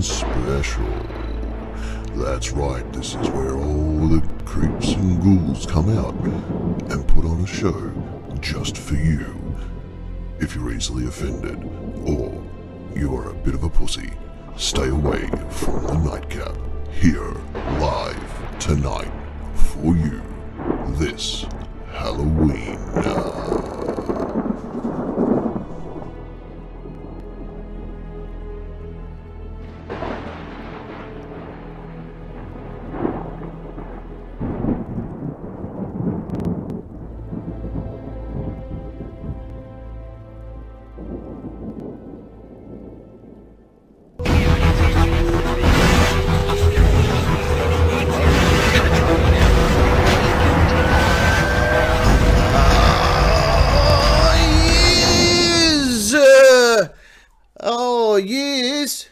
special. That's right, this is where all the creeps and ghouls come out and put on a show just for you. If you're easily offended, or you're a bit of a pussy, stay away from the nightcap. Here, live, tonight, for you, this Halloween. Years.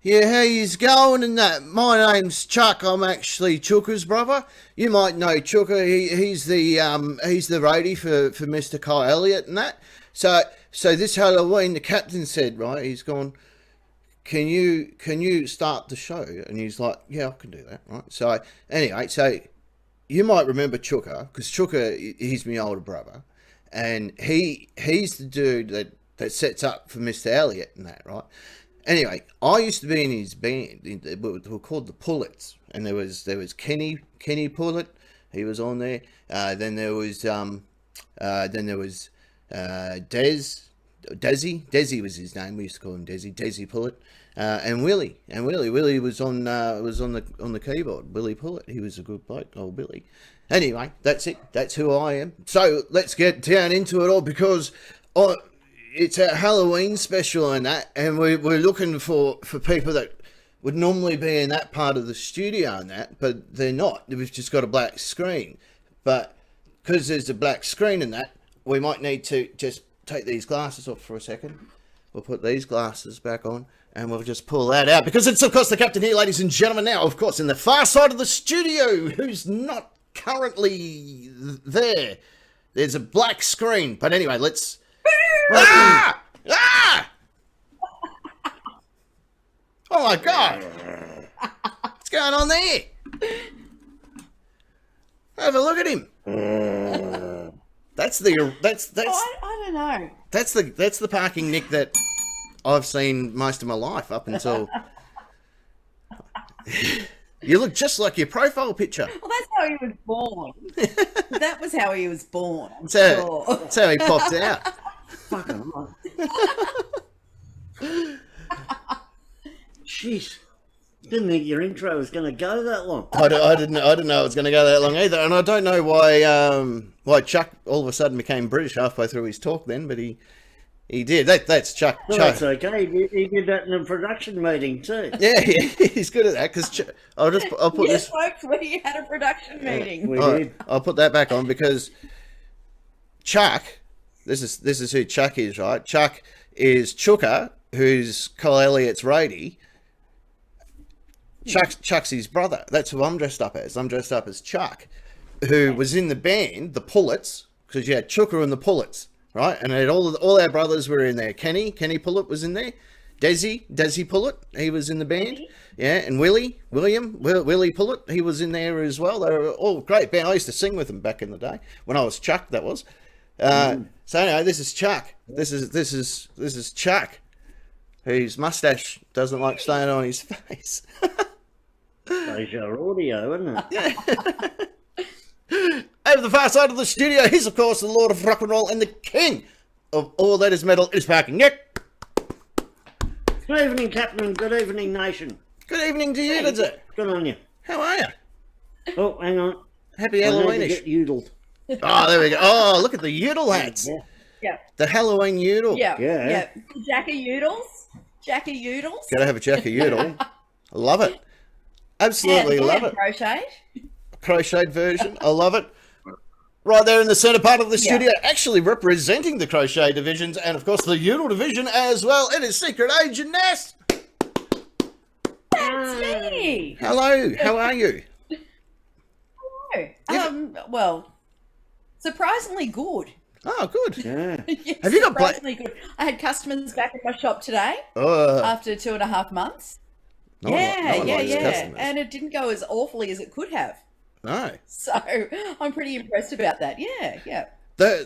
Yeah, how yous going and that? My name's Chuck. I'm actually Chooker's brother. You might know Chooker. He's the roadie for Mr. Kyle Elliott and that. So this Halloween, the captain said, right, he's gone, can you start the show? And he's like, yeah, I can do that, right? So anyway, so you might remember Chooker, because Chooker, he's my older brother, and he's the dude that sets up for Mr. Elliott and that, right? Anyway, I used to be in his band. They were called the Pullets, and there was Kenny Pullet. He was on there. Then there was Desi was his name. We used to call him Desi Pullet, and Willie was on the keyboard. Willie Pullet. He was a good bloke, old Billy. Anyway, that's it. That's who I am. So let's get down into it all, because it's a Halloween special and that, and we're looking for people that would normally be in that part of the studio and that, but they're not. We've just got a black screen. But because there's a black screen and that, we might need to just take these glasses off for a second. We'll put these glasses back on, and we'll just pull that out, because it's, of course, the captain here, ladies and gentlemen. Now, of course, in the far side of the studio, who's not currently there, there's a black screen. But anyway, let's... Ah! Ah! Oh my God! What's going on there? Have a look at him. That's I don't know. That's the parking Nick that I've seen most of my life up until. You look just like your profile picture. Well, that's how he was born. That was how he was born. That's how he popped out. Fucking hell. Jeez. Didn't think your intro was going to go that long. I didn't know it was going to go that long either, and I don't know why Chuck all of a sudden became British halfway through his talk then, but he did. That's Chuck. Well, Chuck. that's okay. He did that in a production meeting too. Yeah, he's good at that, because I'll put yes, this. folks, we had a production meeting. We did. I'll put that back on, because Chuck. This is who Chuck is, right? Chuck is Chooker, who's Kyle Elliott's roadie. Chuck's his brother. That's who I'm dressed up as. I'm dressed up as Chuck, who was in the band, the Pullets, because you had Chooker and the Pullets, right? And all our brothers were in there. Kenny Pullet was in there. Desi Pullet, he was in the band. Yeah, and Willie Pullet, he was in there as well. They were all great band. I used to sing with them back in the day when I was Chuck. That was. So anyway, this is Chuck. This is Chuck, whose mustache doesn't like staying on his face. There's your audio, isn't it? Yeah. Over the far side of the studio, he's of course the Lord of Rock and Roll and the King of all that is metal. It's parking. Nick. Good evening, Captain. Good evening, Nation. Good evening to you, today. Good on you. How are you? Oh, hang on. Happy I need to Halloweenish. get yoodled. Oh, there we go. Oh, look at the Udall hats. Yeah. Yeah. The Halloween Udall. Yeah. Jack of Udals. Gotta have a Jack of Udall. I love it. Absolutely love it. Crocheted version. I love it. Right there in the centre part of the studio, actually representing the crochet divisions and, of course, the Udall division as well. It is Secret Agent Ness. That's me. Hello. How are you? Hello. Well, surprisingly good. Oh, good. Yeah. Yes, Have you got surprisingly good. I had customers back in my shop today Oh, after 2.5 months. no one likes customers. And it didn't go as awfully as it could have. No. So I'm pretty impressed about that. Yeah. The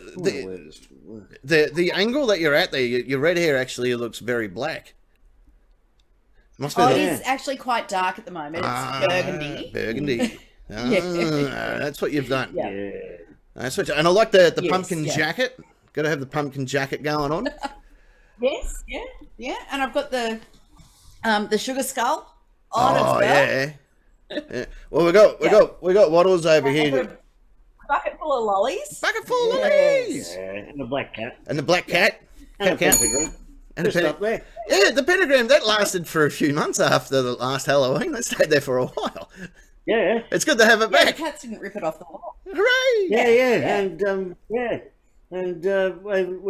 angle that you're at there, your red hair actually looks very black. Must be Oh, the- it is actually quite dark at the moment. It's burgundy. Burgundy. Ah, Yeah. That's what you've done. Yeah. Yeah. That's what. And I like the Yes, pumpkin yeah. jacket. Got to have the pumpkin jacket going on. Yes, yeah. And I've got the sugar skull on as well. Yeah. Yeah. Well, we got Waddles over I've got here. a bucket full of lollies. Bucket full of lollies. Yeah. And the black cat. And the black cat. And a Cat. pentagram. And a Just up there. Yeah, the pentagram that lasted for a few months after the last Halloween. That stayed there for a while. Yeah. It's good to have it Yeah, the back. cats didn't rip it off the wall. Hooray! Yeah. And we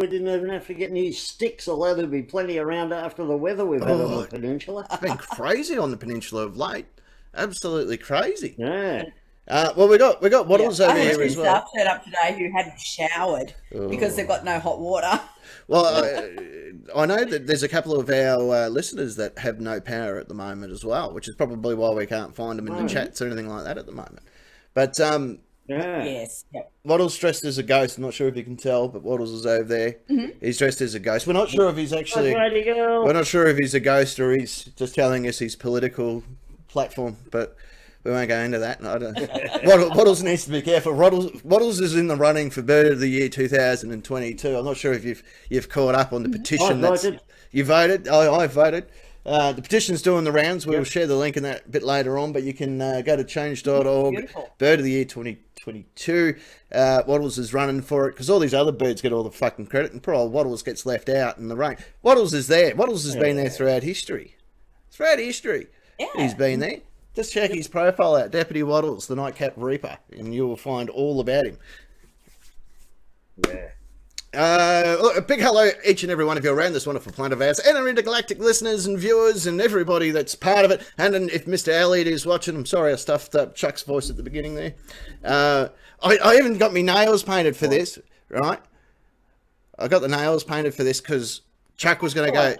didn't even have to get any sticks, although there'll be plenty around after the weather we've had on the peninsula. It's been crazy on the peninsula of late. Absolutely crazy. Yeah. Well, we got Waddles I over had here two as well. staff turn up today who hadn't showered because they've got no hot water. Well, I know that there's a couple of our listeners that have no power at the moment as well, which is probably why we can't find them in the chats or anything like that at the moment. But Yeah. Yes. Yep. Waddles dressed as a ghost. I'm not sure if you can tell, but Waddles is over there. He's dressed as a ghost. We're not sure if he's actually. Ready to go. We're not sure if he's a ghost or he's just telling us his political platform, but we won't go into that. I don't. Waddles needs to be careful. Waddles is in the running for Bird of the Year 2022. I'm not sure if you've caught up on the petition. I voted. You voted. I voted. The petition's doing the rounds. We'll share the link in that a bit later on, but you can go to change.org. Beautiful. Bird of the Year 2022. Waddles is running for it because all these other birds get all the fucking credit, and poor old Waddles gets left out in the rain. Waddles is there. Waddles has been there throughout history. Yeah. He's been there. Just check his profile out, Deputy Waddles, the Nightcap Reaper, and you will find all about him. Yeah. Look, a big hello each and every one of you around this wonderful planet of ours, and our intergalactic listeners and viewers and everybody that's part of it. And if Mr. Elliot is watching, I'm sorry I stuffed up Chuck's voice at the beginning there. I even got my nails painted for this, right? I got the nails painted for this because Chuck was going to go,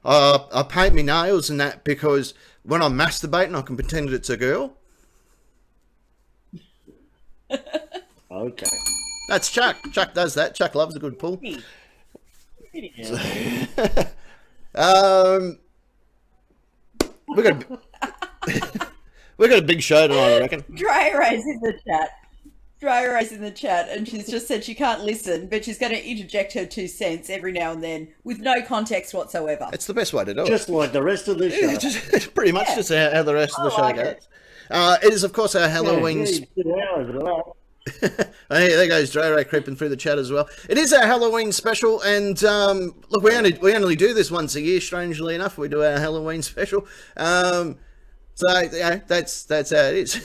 I paint my nails and that because when I'm masturbating, I can pretend it's a girl. Okay. That's Chuck. Chuck does that. Chuck loves a good pull. We got a big show tonight, I reckon. Dry Ray's in the chat. Dry Ray's in the chat, and she's just said she can't listen, but she's going to interject her 2 cents every now and then with no context whatsoever. It's the best way to do it. Just like the rest of the show. Just pretty much just how the rest of the show like goes. it. It is, of course, our Halloween. Yeah, 2 hours of that. Hey, there goes Dre Ray creeping through the chat as well. It is our Halloween special, and look, we only do this once a year. Strangely enough, we do our Halloween special. So yeah, that's how it is.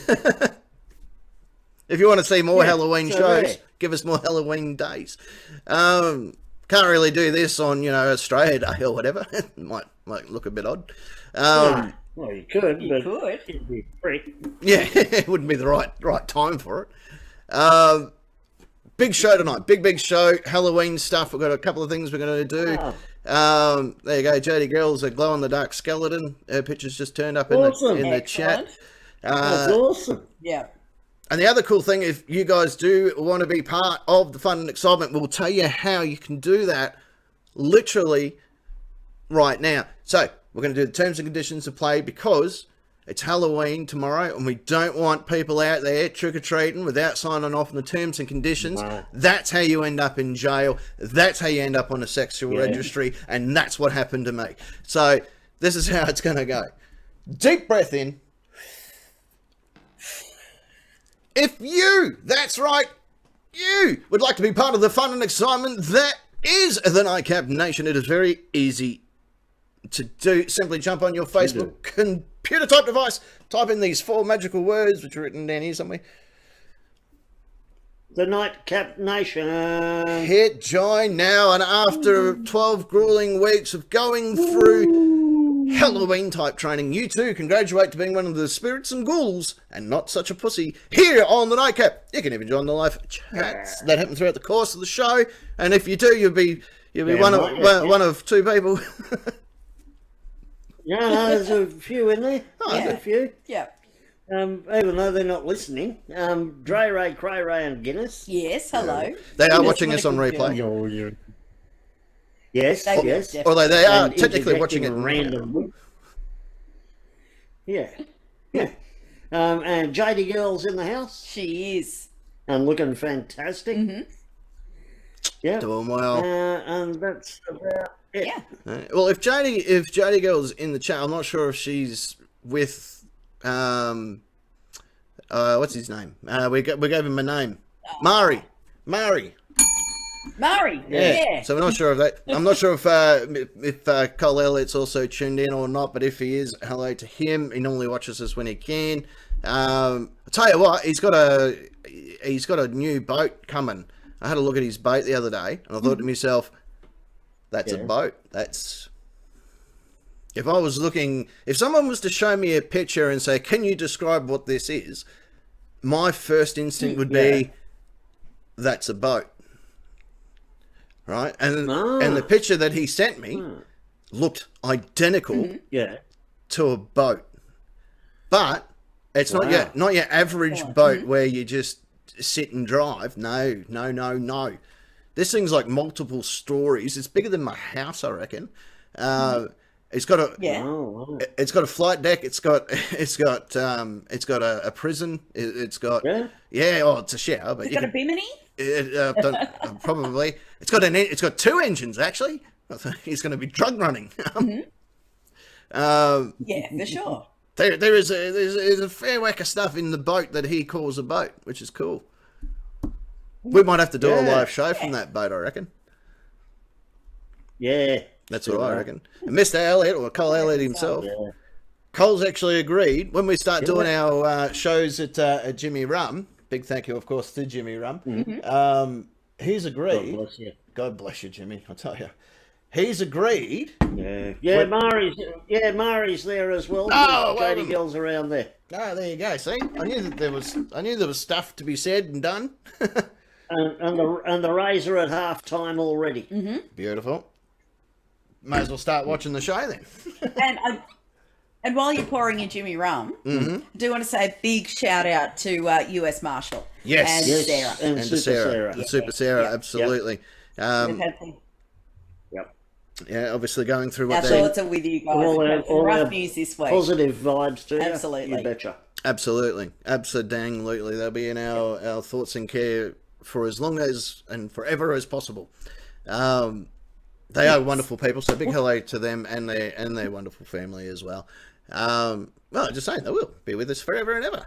If you want to see more Halloween shows, give us more Halloween days. Can't really do this on Australia Day or whatever. It might look a bit odd. Well, you could, You but could. it'd be free. Yeah, it wouldn't be the right time for it. Big show tonight. Big show. Halloween stuff. We've got a couple of things we're going to do. There you go. Jodie Girl's a glow-in-the-dark skeleton. Her picture's just turned up in Awesome. the chat. Excellent. That's awesome. Yeah. And the other cool thing, if you guys do want to be part of the fun and excitement, we'll tell you how you can do that literally right now. So we're going to do the terms and conditions of play because it's Halloween tomorrow and we don't want people out there trick-or-treating without signing off on the terms and conditions. No. That's how you end up in jail. That's how you end up on a sexual registry. And that's what happened to me. So this is how it's going to go. Deep breath in. If you, that's right, you would like to be part of the fun and excitement that is the Nightcap Nation, it is very easy to do. Simply jump on your Facebook computer type device, type in these 4 magical words, which are written down here somewhere. The Nightcap Nation. Hit join now, and after 12 grueling weeks of going through Halloween type training. You too can graduate to being one of the spirits and ghouls and not such a pussy here on the Nightcap. You can even join the live chats that happen throughout the course of the show. And if you do, you'll be one of two people. Yeah, no, there's a few in there. Yeah. A few. Yeah. Even though they're not listening. Dre Ray, Cray Ray and Guinness. Yes, hello. They are Guinness, watching what us a on good replay. girl. Yes, They- yes. definitely. Although they are And technically watching it interjecting randomly. Yeah. Yeah. And JD Girl's in the house She is. and looking fantastic. Mm-hmm. Yeah. Doing well. And that's about it. Yeah. Well, if JD Girl's in the chat, I'm not sure if she's with what's his name? We gave him a name. Mari. Mari. Yeah. So we're not sure of that. I'm not sure if Cole Elliott's also tuned in or not, but if he is, hello to him. He normally watches us when he can. I'll tell you what, he's got a new boat coming. I had a look at his boat the other day, and I thought to myself, that's a boat. That's... If someone was to show me a picture and say, can you describe what this is? My first instinct would be, that's a boat. Right? And the picture that he sent me looked identical to a boat. But it's not your average boat where you just sit and drive. No. This thing's like multiple stories. It's bigger than my house, I reckon. It's got a it's got a flight deck. It's got a prison. It's got it's a shower. But It's got a bimini? Probably. It's got two engines actually. He's going to be drug running. Yeah, for sure. There's a fair whack of stuff in the boat that he calls a boat, which is cool. We might have to do a live show from that boat, I reckon. Yeah. That's what I reckon. And Mr. Elliott, or Cole Elliott himself, Cole's actually agreed when we start doing our shows at Jimmy Rum. Big thank you, of course, to Jimmy Rum. He's agreed. God bless you. God bless you, Jimmy. I'll tell you. He's agreed. Yeah, Mari's there as well. Oh, JD Girl's around there. Oh, there you go. See, I knew there was stuff to be said and done. And the Rays are at half time already. Beautiful. May as well start watching the show then. And while you're pouring in Jimmy Rum, I do want to say a big shout out to US Marshall. Yes. And Sarah. And And Super to Sarah. Sarah. And Super Sarah, absolutely. We've had some Yeah, obviously going through what our they... thoughts are with you guys. All We've our- had some all rough our news this week. Positive vibes too. Absolutely. You betcha. Absolutely. Absolutely. They'll be in our thoughts and care for as long as and forever as possible. They are wonderful people, so big hello to them and their wonderful family as well. Well, just saying, they will be with us forever and ever.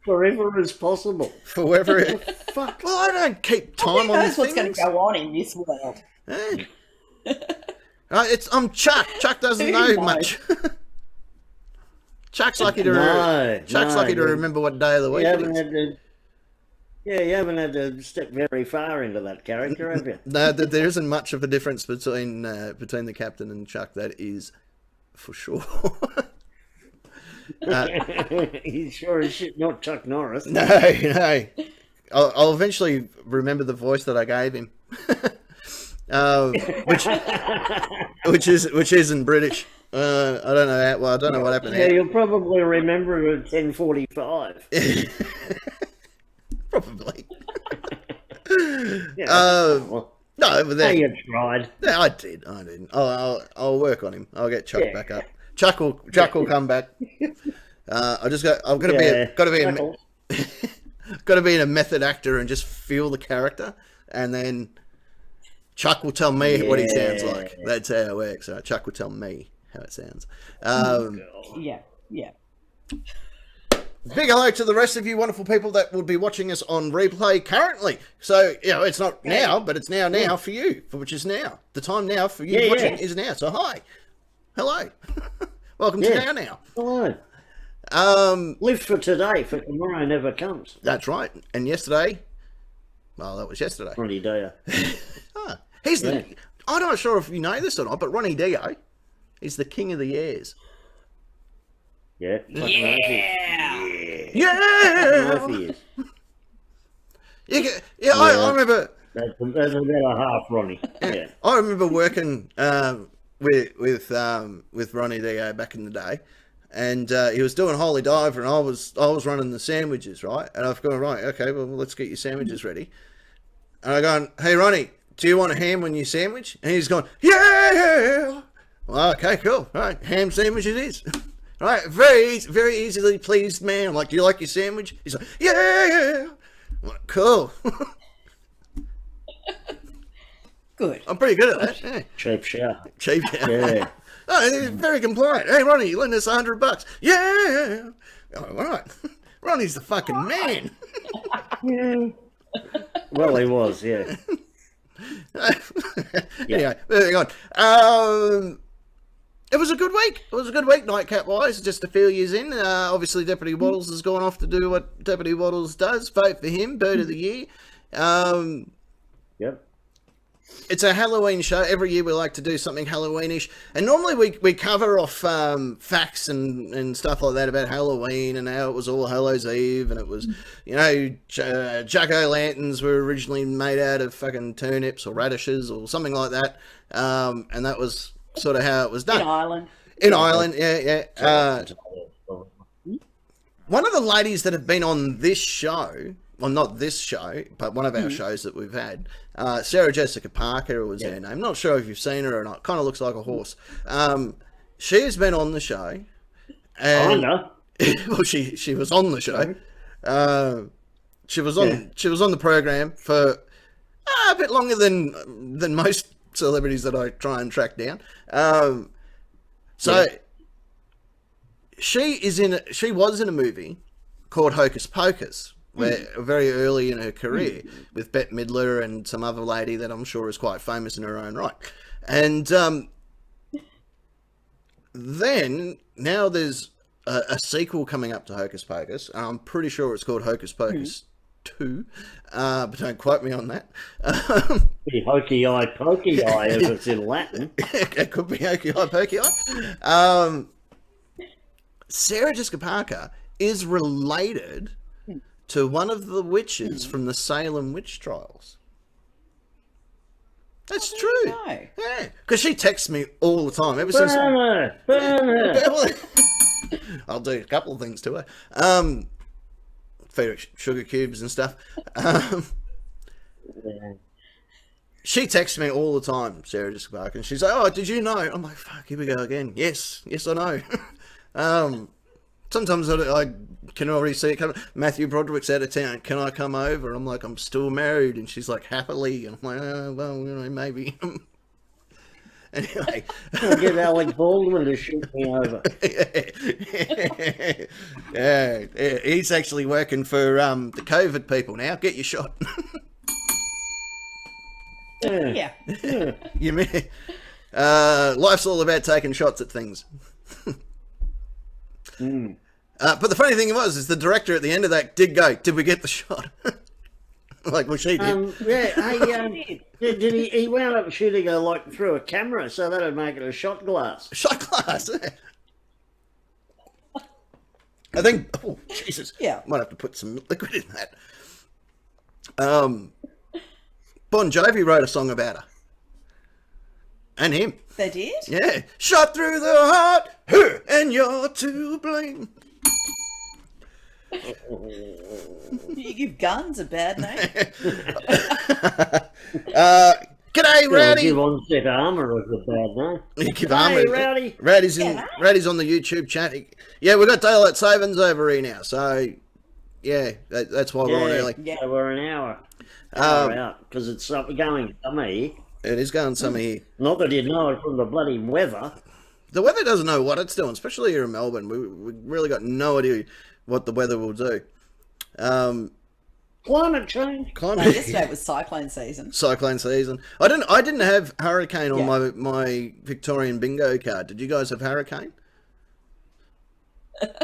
Forever as possible. Forever. Fuck. Well, I don't keep time Who on knows what's going things. to go on in this world? Eh. I'm Chuck. Chuck doesn't Who know knows? much. Chuck's lucky to remember what day of the week You it haven't is. had to. Yeah, you haven't had to step very far into that character, have you? No, there isn't much of a difference between the captain and Chuck. That is for sure. He's sure as shit not Chuck Norris. No. I'll eventually remember the voice that I gave him, which isn't British. I don't know. I don't know what happened. Yeah, you'll probably remember it at 10:45. Probably. Yeah. No, but Hey, then, you tried. yeah, I didn't. I'll work on him. I'll get Chuck back up. Chuck will come back. I've got to be a method actor and just feel the character, and then Chuck will tell me what he sounds like. That's how it works. Right? Chuck will tell me how it sounds. Yeah. Big hello to the rest of you wonderful people that will be watching us on replay currently. So, it's not now, but it's now for you, which is now. The time now for you watching is now. So, hi. Hello. Welcome to Now. Hello. Live for today, for tomorrow never comes. That's right. And yesterday, well, that was yesterday. Ronnie Dio. I'm not sure if you know this or not, but Ronnie Dio, He's the king of the airs. Yeah. Yeah. Yeah. He is. I remember. That's about a half Ronnie. Yeah. I remember working with Ronnie there back in the day, and he was doing Holy Diver, and I was running the sandwiches, right? And I've gone, right, okay, well, let's get your sandwiches ready. And I go, hey Ronnie, do you want a ham on your sandwich? And he's going, yeah. Well, okay, cool. All right, ham sandwich it is. Right, very easily pleased man. I'm like, do you like your sandwich? He's like, yeah. I'm like, cool. Good. I'm pretty good at that. Yeah. Cheap shout. Cheap. Yeah. Oh, he's very compliant. Hey, Ronnie, you lend us $100. Yeah. Oh, all right. Ronnie's the fucking man. Yeah. Well, he was, yeah. Anyway, moving on. It was a good week. It was a good week, nightcap-wise, just a few years in. Obviously, Deputy Waddles has gone off to do what Deputy Waddles does. Vote for him, Bird of the Year. Yep. It's a Halloween show. Every year we like to do something Halloweenish. And normally we cover off facts and stuff like that about Halloween and how it was All Hallows Eve and it was, jack-o'-lanterns were originally made out of fucking turnips or radishes or something like that. And that was sort of how it was done. In Ireland, yeah. One of the ladies that have been on this show, well, not this show, but one of our shows that we've had, Sarah Jessica Parker was her name. Not sure if you've seen her or not. Kind of looks like a horse. She has been on the show. And, well, she was on the show. She was on the program for a bit longer than most celebrities that I try and track down. She was in a movie called Hocus Pocus, where very early in her career with Bette Midler and some other lady that I'm sure is quite famous in her own right. And then now there's a sequel coming up to Hocus Pocus. I'm pretty sure it's called Hocus Pocus 2, but don't quote me on that. Be hokey-eye, pokey-eye, if it's in Latin. It could be hokey-eye, pokey-eye. Sarah Jessica Parker is related to one of the witches from the Salem witch trials. That's true. know. Yeah, because she texts me all the time. Ever Burn since her! Burn her! I'll do a couple of things to her. Feed her sugar cubes and stuff. She texts me all the time, Sarah Jessica Parker, and she's like, "Oh, did you know?" I'm like, "Fuck, here we go again." Yes, I know. Sometimes I can already see it coming. Matthew Broderick's out of town. Can I come over? I'm like, I'm still married, and she's like, happily. And I'm like, oh, well, maybe. Anyway, I'll get Alec Baldwin to shoot me over. yeah, he's actually working for the COVID people now. Get your shot. Yeah. You mean life's all about taking shots at things. But the funny thing is the director at the end of that did go, "Did we get the shot?" Like, well, she did. Did he wound up shooting her like through a camera, so that'd make it a shot glass. Shot glass. I think. Oh, Jesus. Yeah. Might have to put some liquid in that. Bon Jovi wrote a song about her. And him. They did? Yeah. Shot through the heart, and you're to blame. You give guns a bad name. G'day, Rowdy. Give Onset Armour as a bad name. Give Hey, Rowdy. Rowdy's on the YouTube chat. Yeah, we've got daylight savings over here now, so yeah, that's why we're on early. Yeah. So we're an hour out because it's going summer here. It is going summer here. Not that you know it from the bloody weather. The weather doesn't know what it's doing, especially here in Melbourne. We really got no idea what the weather will do. Climate change. No, yesterday was cyclone season. Cyclone season. I didn't have hurricane on my Victorian bingo card. Did you guys have hurricane?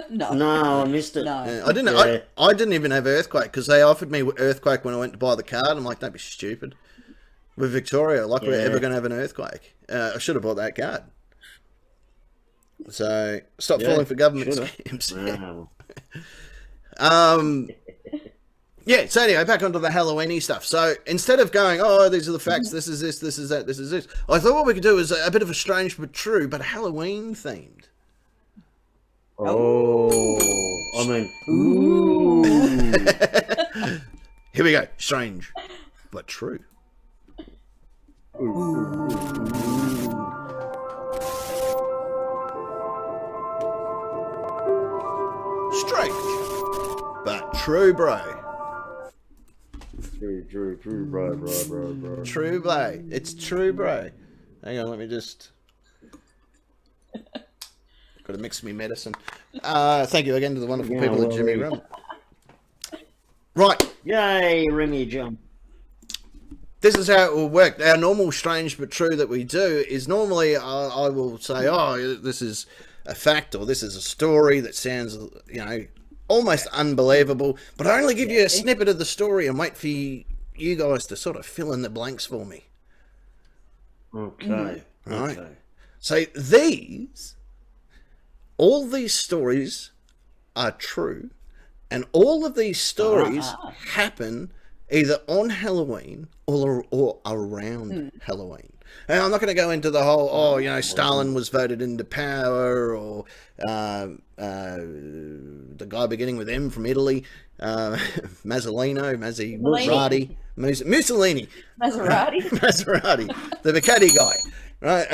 No, I missed it. No. I didn't. Yeah. I didn't even have earthquake because they offered me earthquake when I went to buy the card. I'm like, don't be stupid. With Victoria, like we're ever going to have an earthquake. I should have bought that card. So stop Yeah, falling for government should've. schemes. Wow. Yeah, so anyway, back onto the Halloweeny stuff. So instead of going, oh, these are the facts, this is this, this is that, this is this, I thought what we could do is a bit of a strange but true, but Halloween themed. Oh, I mean, ooh. Here we go. Strange but true. Strange but true, bro. True, bro. True, bro. It's true, bro. Hang on, let me just... Got to mix me medicine. Thank you again to the wonderful people at Jimmy Rum. Right. Yay, Remy Jump. This is how it will work. Our normal strange but true that we do is normally I will say, oh, this is a fact or this is a story that sounds, almost unbelievable, but I only give you a snippet of the story and wait for you guys to sort of fill in the blanks for me. Okay. Right. Okay. So all these stories are true, and all of these stories happen either on Halloween or around Halloween. And I'm not going to go into the whole, Stalin was voted into power, or the guy beginning with M from Italy, Mussolini, Maserati, the Bacchetti guy, right?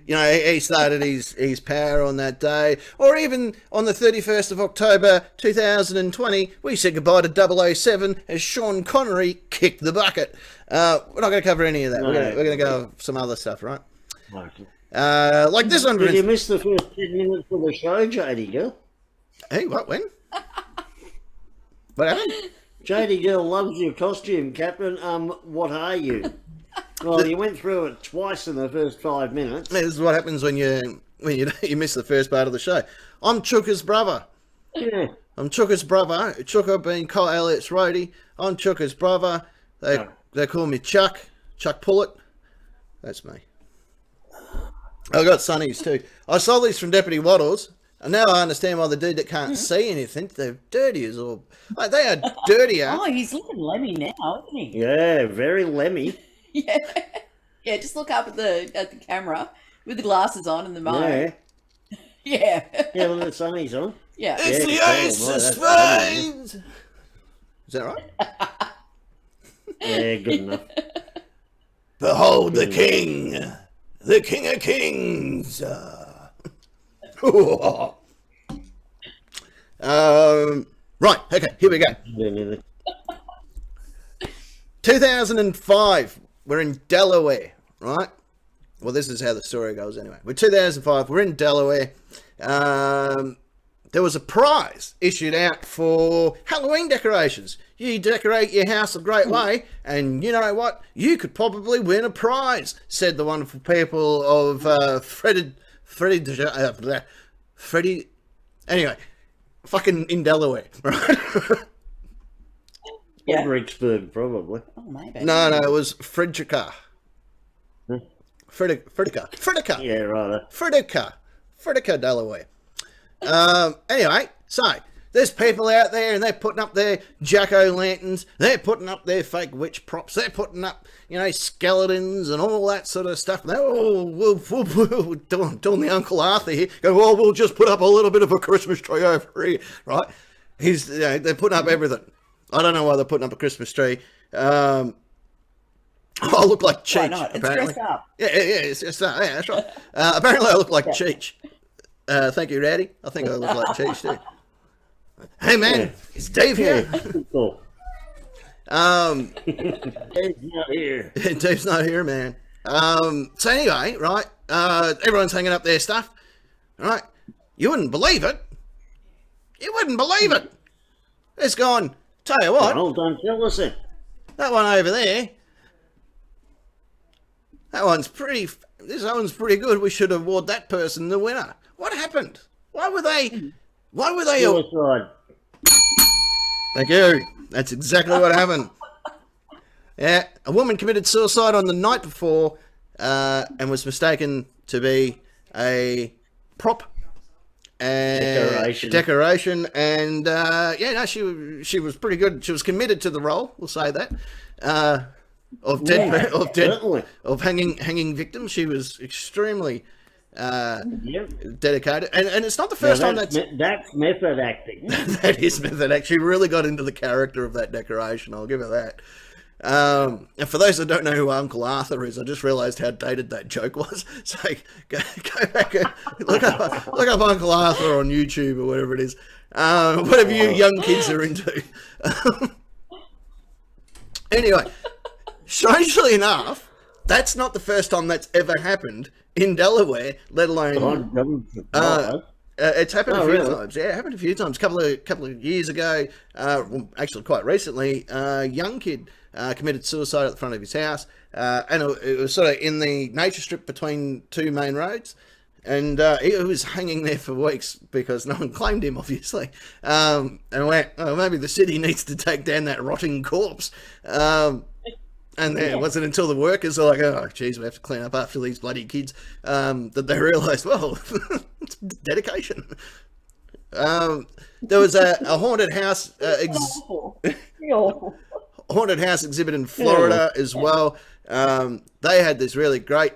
He started his power on that day, or even on the 31st of October 2020, we said goodbye to 007 as Sean Connery kicked the bucket. We're not going to cover any of that. No. We're going to go some other stuff, right? Okay. Like this one. Did you miss the first 10 minutes of the show, JD Girl? Hey, what? When? What happened? JD Girl loves your costume, Captain. What are you? Well, you went through it twice in the first 5 minutes. This is what happens when you miss the first part of the show. I'm Chuka's brother. Yeah. I'm Chuka's brother. Chuka being Kyle Elliott's roadie. I'm Chuka's brother. They call me Chuck Pullett. That's me. I got Sonny's too. I stole these from Deputy Waddles, and now I understand why the dude that can't see anything, they're dirty as all. Like, they are dirtier. Oh, he's looking lemmy now, isn't he? Yeah, very lemmy. Yeah. Yeah, just look up at the camera with the glasses on and the mic. Yeah. Yeah. Yeah, when the sunny's on. Yeah. It's Yeah, the Ace cool. of That's Spades. Is that right? Yeah, good enough. Behold the king of kings. Right, okay, here we go. 2005, we're in Delaware, right? Well, this is how the story goes anyway. We're 2005, we're in Delaware. There was a prize issued out for Halloween decorations. You decorate your house a great way, and you know what? You could probably win a prize, said the wonderful people of Freddie. Anyway, fucking in Delaware, right? Yeah. Fredericksburg, probably. Oh, maybe. No, it was Frederica. Fredica. Yeah, right. Fredica, Delaware. Anyway, so there's people out there and they're putting up their jack-o'-lanterns, they're putting up their fake witch props, they're putting up, skeletons and all that sort of stuff. They're all doing the Uncle Arthur here. Go, well, we'll just put up a little bit of a Christmas tree over here, right? They're putting up everything. I don't know why they're putting up a Christmas tree. I look like Cheech. Why not? It's apparently. dressed up. Yeah, it's dressed up. Yeah, that's right. Apparently, I look like Cheech. Thank you, Ratty. I think I look like Cheech too. Hey, man, it's Dave here. Cool. Dave's not here. Dave's not here, man. So anyway, right? Everyone's hanging up their stuff, right? You wouldn't believe it. It's gone. Tell you what. Well, don't tell us it. That one over there. This one's pretty good. We should award that person the winner. What happened? Why were they? Suicide. Thank you. That's exactly what happened. Yeah, a woman committed suicide on the night before and was mistaken to be a prop and Decoration. and she was pretty good. She was committed to the role. We'll say that. Of hanging victims. She was extremely dedicated, and it's not the first time that's method acting. That is method acting. She really got into the character of that decoration. I'll give her that. And for those that don't know who Uncle Arthur is, I just realised how dated that joke was. So go back and look up Uncle Arthur on YouTube or whatever it is. Whatever you young kids are into. Anyway, strangely enough, that's not the first time that's ever happened in Delaware, let alone. It's happened a few times. Yeah, it happened a few times. A couple of years ago, well, actually quite recently, a young kid committed suicide at the front of his house, and it was sort of in the nature strip between two main roads, and he was hanging there for weeks because no one claimed him, obviously. And went, oh, maybe the city needs to take down that rotting corpse. And it wasn't until the workers are like, oh, geez, we have to clean up after these bloody kids, that they realised, well, it's dedication. There was a haunted house haunted house exhibit in Florida as well. They had this really great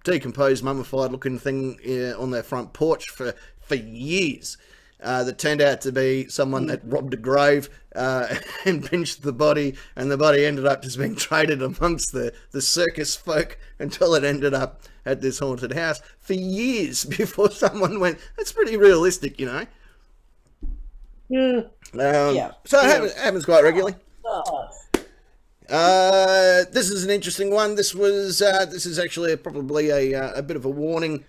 decomposed, mummified looking thing on their front porch for years. That turned out to be someone that robbed a grave and pinched the body, and the body ended up just being traded amongst the circus folk until it ended up at this haunted house for years before someone went, that's pretty realistic, you know. So it happens quite regularly. This is an interesting one. This is actually probably a bit of a warning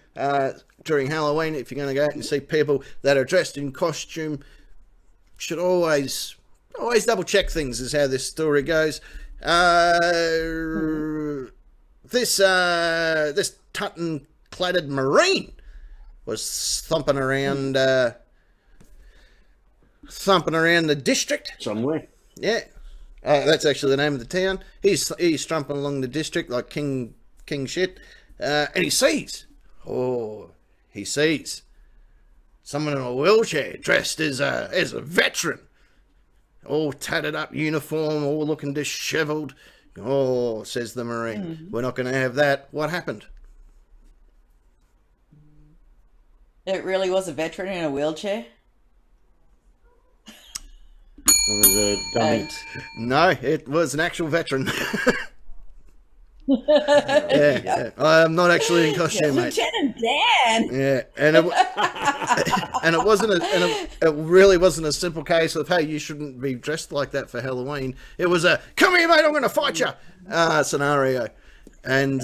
during Halloween. If you're going to go out and see people that are dressed in costume, should always double check things, is how this story goes. This tartan cladded Marine was thumping around the district somewhere. Yeah. That's actually the name of the town. He's strumping along the district like king shit, and he sees someone in a wheelchair dressed as a veteran, all tatted up uniform, all looking dishevelled. Oh, says the Marine, we're not going to have that. What happened? It really was a veteran in a wheelchair. It was a dummy. No, it was an actual veteran. Yeah. I'm not actually in costume, mate. Lieutenant Dan. Yeah, and it really wasn't a simple case of, hey, you shouldn't be dressed like that for Halloween. It was a come here, mate, I'm going to fight you scenario. And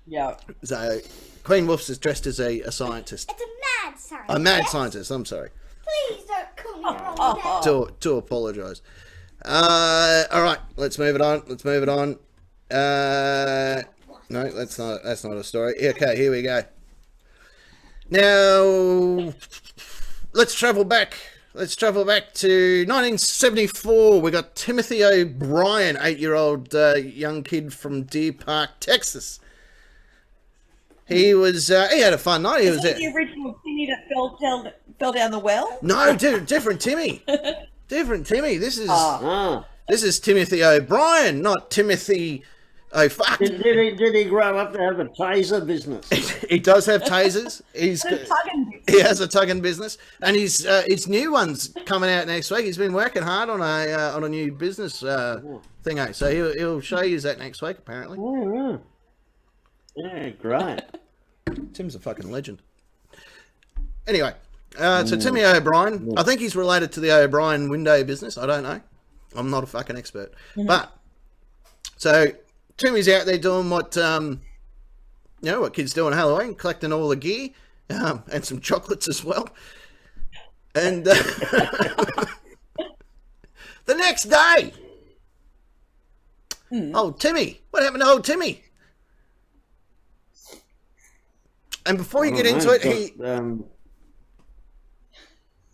Yeah. So Queen Wolf's is dressed as a scientist. It's a mad scientist. A mad scientist. I'm sorry. Please don't call me wrong. To apologise. All right, let's move it on. No, that's not a story. Okay, here we go. Now, let's travel back to 1974. We got Timothy O'Brien, 8-year-old young kid from Deer Park, Texas. He had a fun night. Is that the original Timmy that fell down the well? No, different Timmy. Different Timmy. This is Timothy O'Brien, not Timothy O'Fuck. Did he grow up to have a taser business? He does have tasers. He has a tugging business, and his new one's coming out next week. He's been working hard on a new business thing, so he'll show you that next week apparently. Oh, yeah, great. Tim's a fucking legend. Anyway, so Timmy O'Brien, I think he's related to the O'Brien window business. I don't know. I'm not a fucking expert. But, so, Timmy's out there doing what kids do on Halloween, collecting all the gear, and some chocolates as well. And the next day, old Timmy, what happened to old Timmy? And before you get into it,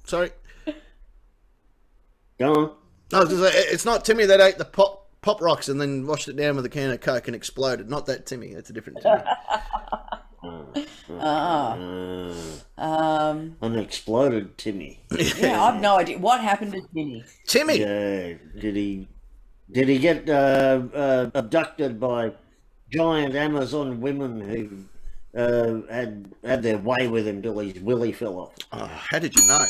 sorry. Go on. I was going to say, it's not Timmy that ate the pop rocks and then washed it down with a can of Coke and exploded. Not that Timmy. That's a different Timmy. Unexploded Timmy. Yeah, I've no idea what happened to Timmy. Timmy. Yeah, did he get abducted by giant Amazon women who had their way with him till his willy fell off? Oh, how did you know?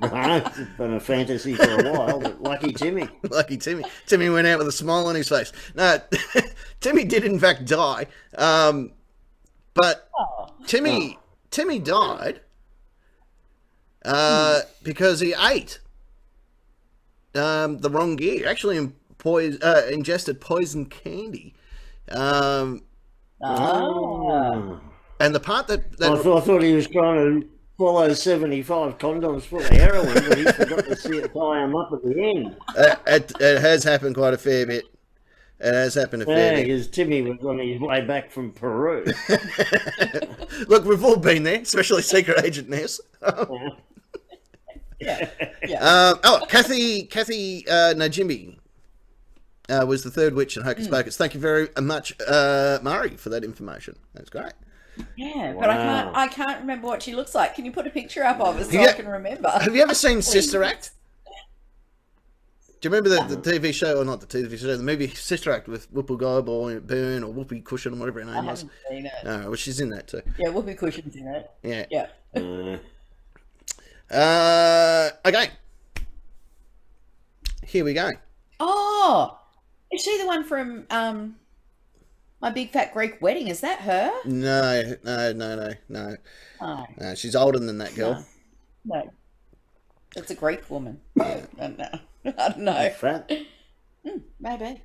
It's been a fantasy for a while, but lucky Timmy. Lucky Timmy. Timmy went out with a smile on his face. No, Timmy did in fact die. But Timmy died because he ate the wrong gear. Actually, ingested poison candy. And the part that I thought he was trying to swallow 75 condoms full of heroin, but he forgot to tie him up at the end. it has happened quite a fair bit. It has happened a fair bit. Because Timmy was on his way back from Peru. Look, we've all been there, especially Secret Agent Ness. Yeah. Kathy Najimbi was the third witch in Hocus Pocus. Thank you very much, Murray, for that information. That's great. Yeah, but I can't remember what she looks like. Can you put a picture up of her so I can remember? Have you ever seen Sister Act? Do you remember the TV show, or not the TV show, the movie Sister Act with Whoopi Goldberg Byrne or Whoopi Cushion, or whatever her name was? I haven't seen it. No, well, she's in that too. Yeah, Whoopi Cushion's in it. Yeah. Yeah. Okay. Here we go. Oh, is she the one from My Big Fat Greek Wedding? Is that her? No. Oh. No, she's older than that girl. No. That's a Greek woman. I don't know. Fat? Maybe.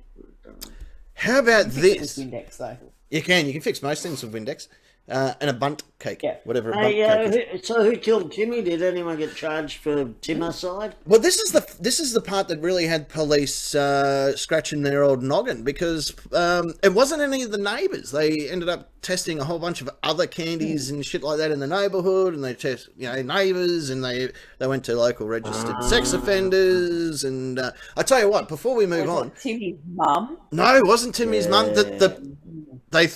How about this? Windex, though. You can fix most things with Windex. And a bunt cake, Yeah. whatever a bunt cake is. So who killed Timmy? Did anyone get charged for Timicide? Well, this is the part that really had police scratching their old noggin, because it wasn't any of the neighbours. They ended up testing a whole bunch of other candies and shit like that in the neighbourhood, and they test neighbours, and they went to local registered sex offenders. And I tell you what, before we move on, Timmy's mum? no, it wasn't Timmy's mum. They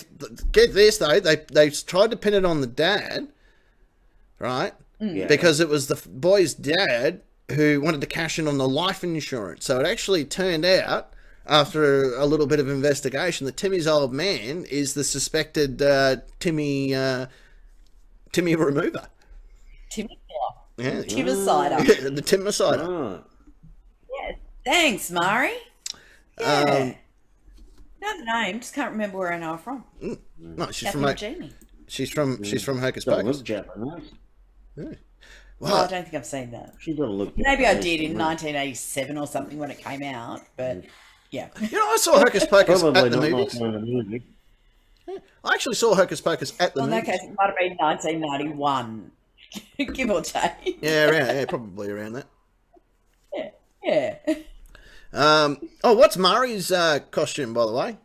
get this though. They tried to pin it on the dad, right? Yeah. Because it was the boy's dad who wanted to cash in on the life insurance. So it actually turned out, after a little bit of investigation, that Timmy's old man is the suspected Timmy remover. Timmy? Yeah, Timicider. the Timicider. Oh. Yeah. Thanks, Mari. Yeah. Know the name, just can't remember where I know her from. No, she's Kathy from she's from Hocus Don't Pocus. look Japanese. Yeah. Well, I don't think I've seen that. She doesn't look Maybe I Japanese did in to me. 1987 or something when it came out, but yeah. I saw Hocus Pocus Probably at the not movies. my kind of music. I actually saw Hocus Pocus at the Well, in that movies. case, it might have been 1991, give or take. Yeah, probably around that. Yeah. What's Mari's costume, by the way?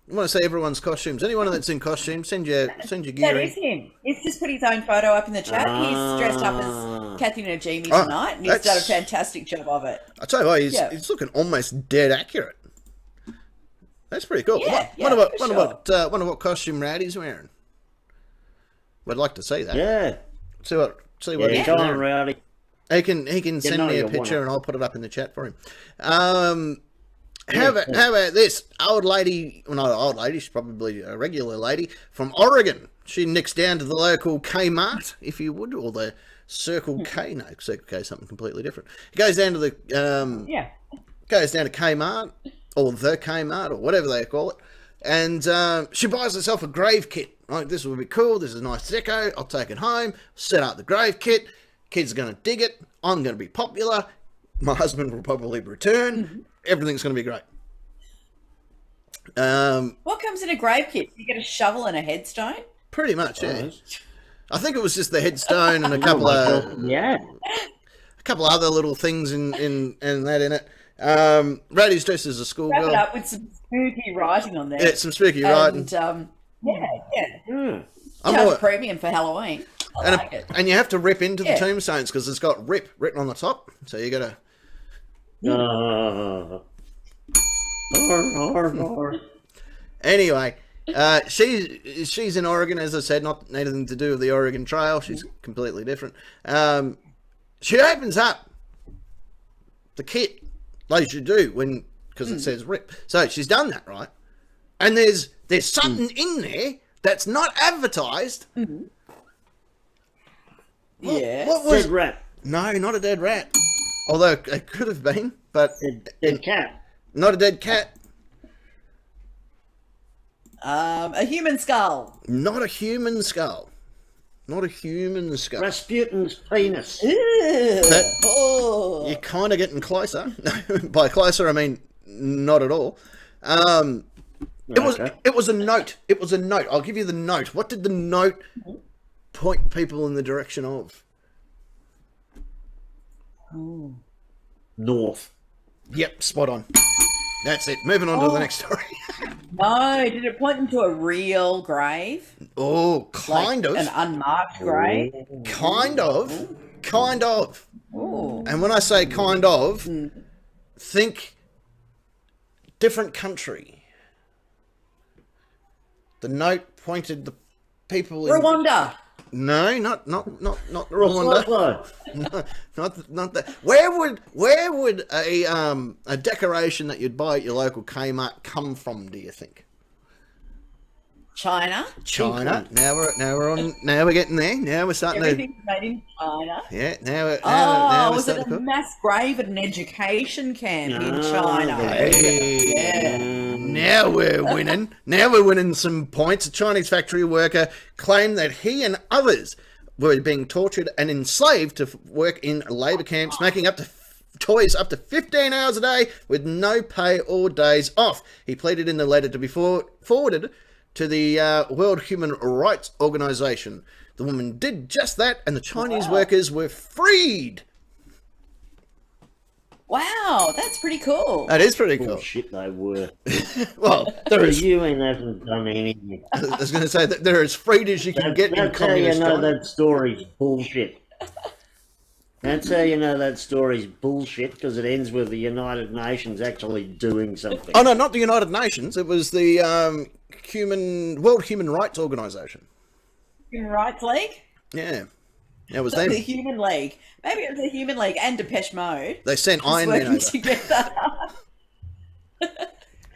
I want to see everyone's costumes. Anyone that's in costume, send your gear That in. is him. He's just put his own photo up in the chat. He's dressed up as Kathy Najimy tonight, and he's done a that's- fantastic job of it. I tell you what, he's looking almost dead accurate. That's pretty cool. Yeah, Wonder what costume Rowdy's wearing. Would like to see that. Yeah. See what Yeah, he's come on, wearing. Rowdy. He can send know me a you want picture it. and I'll put it up in the chat for him. How about this old lady? Well, not an old lady. She's probably a regular lady from Oregon. She nicks down to the local Kmart, if you would, or the Circle K. No, Circle K is something completely different. He goes down to the goes down to Kmart or the Kmart or whatever they call it, and she buys herself a grave kit. Like, this will be cool. This is a nice deco. I'll take it home. Set up the grave kit. Kids are going to dig it. I'm going to be popular. My husband will probably return. Everything's going to be great. What comes in a grave kit? You get a shovel and a headstone? Pretty much, yeah. I think it was just the headstone and a couple of other little things in that in it. Rowdy's dressed as a Wrap it schoolgirl. up with some spooky writing on there. Yeah, some spooky writing. And, I'm Charge all- a premium for Halloween. I like it. And you have to rip into the Yeah. tombstones because it's got "rip" written on the top. So you got to Anyway, she's in Oregon, as I said, not anything to do with the Oregon Trail. She's completely different. She opens up the kit, like you do when, because it says RIP. So she's done that, right? And there's something in there that's not advertised. Yeah. What was? Dead rat. No, not a dead rat. Although it could have been, but Dead cat. not a dead cat. A human skull. Not a human skull. Not a human skull. Rasputin's penis. Oh. You're kind of getting closer. By closer, I mean not at all. It was a note. It was a note. I'll give you the note. What did the note point people in the direction of? North. Yep, spot on. That's it. Moving on to the next story. No, did it point them to a real grave? Oh, kind of. An unmarked grave? Kind of. Kind of. Ooh. And when I say kind of, think different country. The note pointed the people in Rwanda. No, not Rwanda. Oslo. No, not that. Where would a decoration that you'd buy at your local Kmart come from? Do you think? China. China. Now we're getting there. Now we're starting Everything's made in China. to. Yeah. Now we're Was it starting a to. mass grave at an education camp in No, China? Hey, Yeah. now we're winning. Now we're winning some points. A Chinese factory worker claimed that he and others were being tortured and enslaved to work in labour camps, making up to toys up to 15 hours a day with no pay or days off. He pleaded in the letter to be forwarded to the World Human Rights Organization. The woman did just that, and the Chinese workers were freed. Wow, that's pretty cool. That is pretty cool. Shit, they were. Well, there is. You ain't haven't done anything. I was going to say that they're as freed as you can get in That's how you communist know China. that story's bullshit. That's how you know that story's bullshit, because it ends with the United Nations actually doing something. Oh no, not the United Nations. It was the World Human Rights Organization. Human Rights League? Yeah, it was The them. Human League. Maybe it was the Human League and Depeche Mode. They sent Just Iron Man working over. together. Would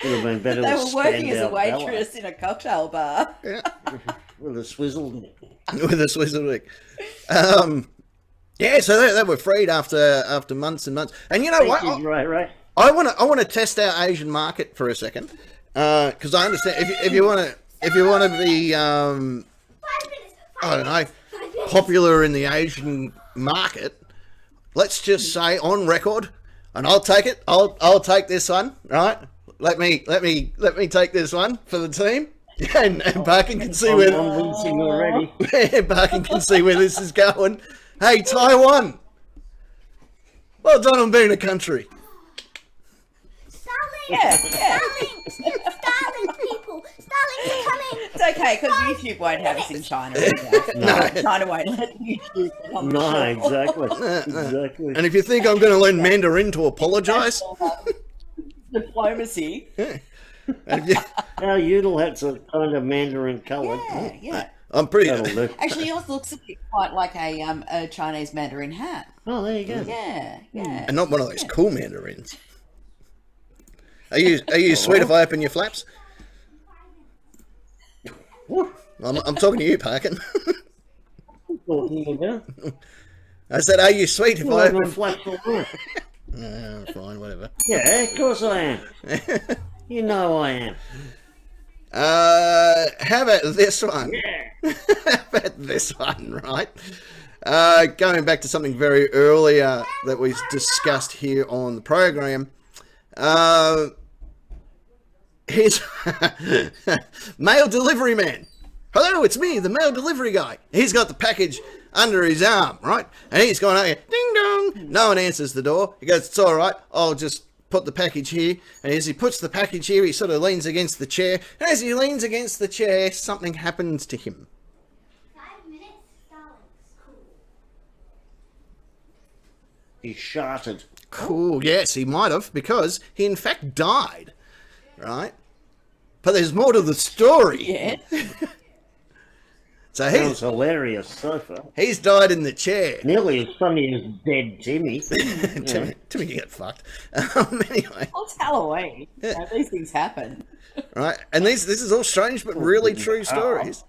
have been better They with were working as a Spandau Ballet. waitress in a cocktail bar. Yeah, With a swizzle dick. with a Swiss week. Yeah, so they were freed after months and months. And you know what? Thank you, right. I want to test our Asian market for a second, because I understand if you want to be 5 minutes. I don't know, popular in the Asian market, let's just say on record, and I'll take it. I'll take this one, right? Let me take this one for the team, and Barkin can see I'm where wincing already. Barkin can see where this is going. Hey, Taiwan, well done on being a country. Starlink. Yeah. Starlink, people. Starlink are coming. It's okay, because YouTube won't have us in China. Either. China won't let YouTube get on the No, show. exactly. And if you think I'm going to learn Mandarin to apologise, Diplomacy. and if you, Our udall hats are kind of Mandarin coloured. Yeah. I'm pretty. That'll do. Actually, yours looks a bit quite like a Chinese Mandarin hat. Oh, there you go. Yeah. And not one of those cool mandarins. Are you sweet if I open your flaps? What? I'm talking to you, Parkin. Talking about? I said, are you sweet if I Well, open? I'm flat all right. Fine, whatever. Yeah, of course I am. You know I am. How about this one? How about this one, right? Going back to something very earlier that we discussed here on the program. Here's mail delivery man. Hello, it's me, the mail delivery guy. He's got the package under his arm, right? And he's going out here, ding dong. No one answers the door. He goes, it's all right. I'll just put the package here. And as he puts the package here, he sort of leans against the chair. And as he leans against the chair, something happens to him. 5 minutes. Starlink's cool. He sharted. cool. Yes, he might have, because he in fact died, right? But there's more to the story. Yeah. So Sounds hilarious so far. he's died in the chair. Nearly as funny as dead Timmy. Timmy get fucked. Anyway, Well, it's Halloween. You know, these things happen. right? And this is all strange but really true stories.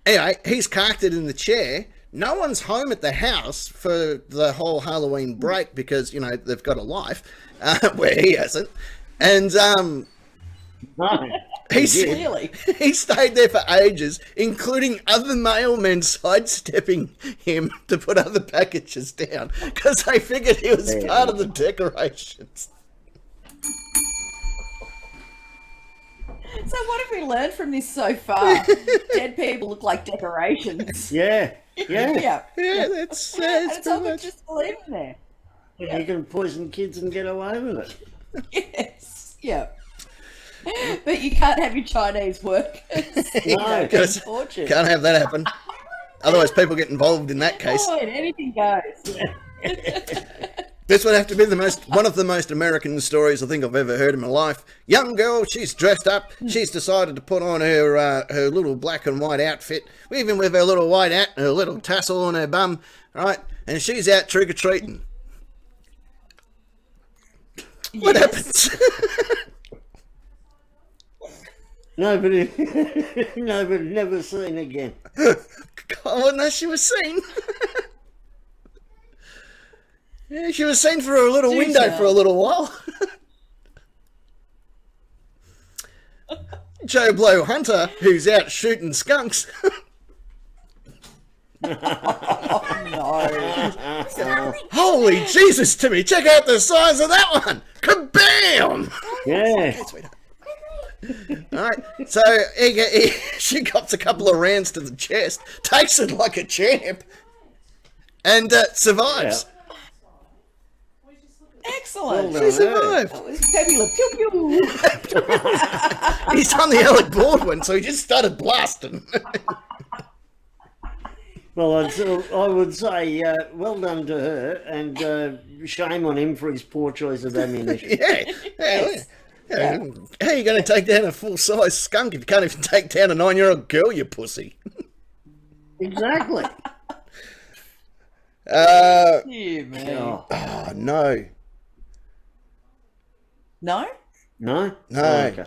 Anyway, he's carked it in the chair. No one's home at the house for the whole Halloween break because, you know, they've got a life where he hasn't. And No. Clearly. he stayed there for ages, including other mailmen sidestepping him to put other packages down because they figured he was part of the decorations. So what have we learned from this so far? Dead people look like decorations. Yeah. Yeah. Yeah, that's And it's all pretty good much. just believing there. You can poison kids and get away with it. Yes. Yeah. But you can't have your Chinese workers. No. Fortune. Can't have that happen. Otherwise, people get involved in that case. Oh, and anything goes. This would have to be one of the most American stories I think I've ever heard in my life. Young girl, she's dressed up. She's decided to put on her little black and white outfit, even with her little white hat and her little tassel on her bum, right? And she's out trick or treating. What happens? Nobody never seen again. Oh, no, she was seen. Yeah, she was seen through a little window tell. for a little while. Joe Blow Hunter, who's out shooting skunks. No. Holy Jesus, Timmy, check out the size of that one. Kabam! Yeah. Alright, so she cops a couple of rounds to the chest, takes it like a champ, and survives. Excellent. Well She done. survived. That was fabulous. Pew pew. He's on the Alec Baldwin, so he just started blasting. Well, I would say well done to her, and shame on him for his poor choice of ammunition. Yeah. How are you going to take down a full-size skunk if you can't even take down a 9-year-old girl, you pussy? Exactly. Yeah, man. Oh, Oh, no. No? no? No. Oh, okay.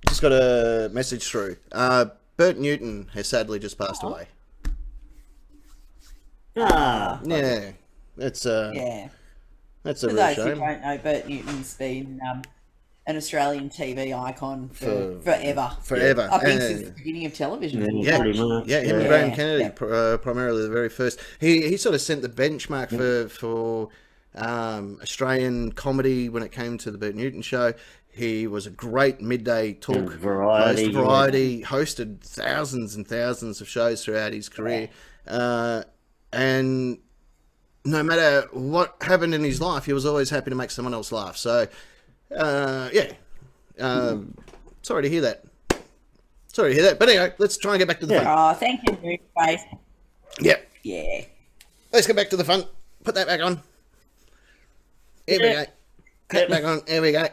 Just got a message through. Bert Newton has sadly just passed away. Ah, Yeah. That's Yeah. that's a For real those who shame. don't know, Bert Newton's been an Australian TV icon for forever. Forever. I think And- since the beginning of television. Yeah, pretty much. yeah, him and Yeah. Graham Kennedy, Yeah. primarily the very first. He sort of set the benchmark for Australian comedy when it came to the Bert Newton show. He was a great midday talk And variety, host. Variety hosted thousands and thousands of shows throughout his career, and no matter what happened in his life, he was always happy to make someone else laugh. So, yeah. Sorry to hear that. But anyway, let's try and get back to the fun. Oh, thank you, Moonface. Yep. Yeah. Let's get back to the fun. Put that back on. Here we go. Hat back on. Here we go.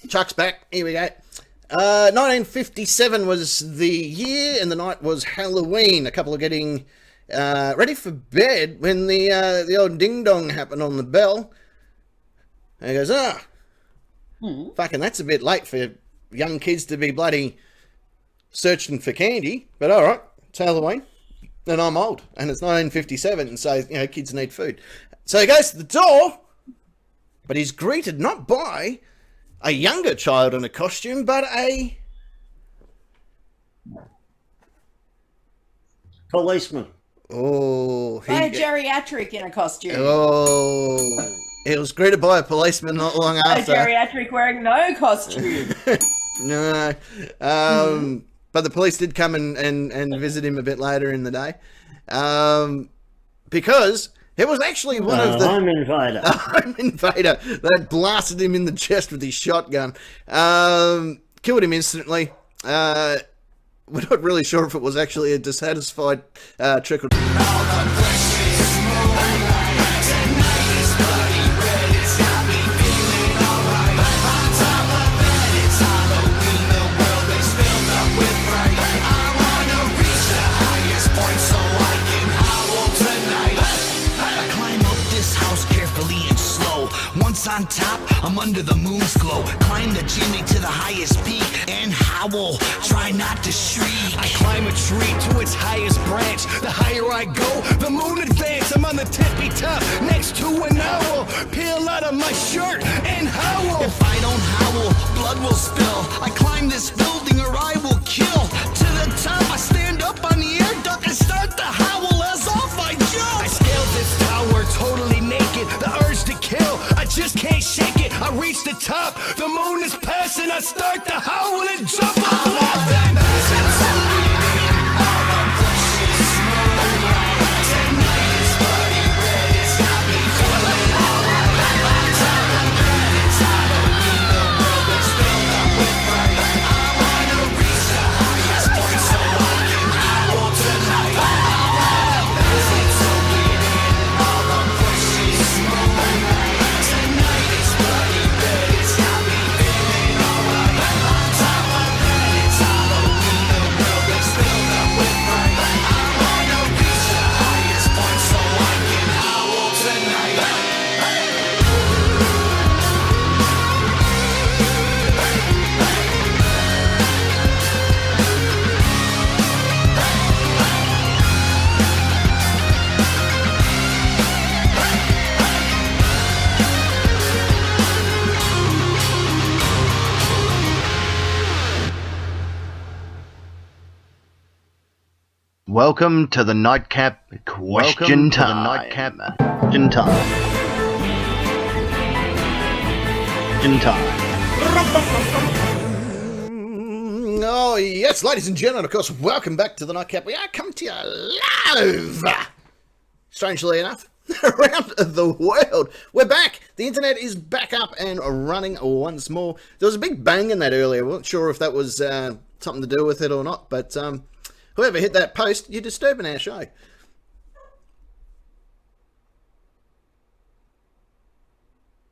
Chuck's back. Here we go. 1957 was the year, and the night was Halloween. A couple are getting ready for bed when the old ding dong happened on the bell. And he goes, fucking, that's a bit late for young kids to be bloody searching for candy. But all right, it's Halloween, and I'm old, and it's 1957, and so kids need food. So he goes to the door, but he's greeted not by a younger child in a costume, but a Policeman. By a geriatric in a costume. He was greeted by a policeman not long A after. geriatric wearing no costume. No. But the police did come and visit him a bit later in the day. Because it was actually one of the Home invader. home invader that blasted him in the chest with his shotgun. Killed him instantly. We're not really sure if it was actually a dissatisfied trick or on top, I'm under the moon's glow. Climb the chimney to the highest peak and howl, try not to shriek. I climb a tree to its highest branch. The higher I go, the moon advance. I'm on the tippy top, next to an owl. Peel out of my shirt and howl. If I don't howl, blood will spill. I climb this building or I will kill. To the top, I stand up on the air duct and start to howl as off I jump. I scaled this tower totally naked. The urge to kill, I just can't shake it. I reach the top, the moon is passing. I start to howl and jump off them. Welcome to the Nightcap Question Time. Question Time. Oh, yes, ladies and gentlemen, of course, welcome back to the Nightcap. We are coming to you live, strangely enough, around the world. We're back. The internet is back up and running once more. There was a big bang in that earlier. I wasn't sure if that was something to do with it or not, but whoever hit that post, you're disturbing our show.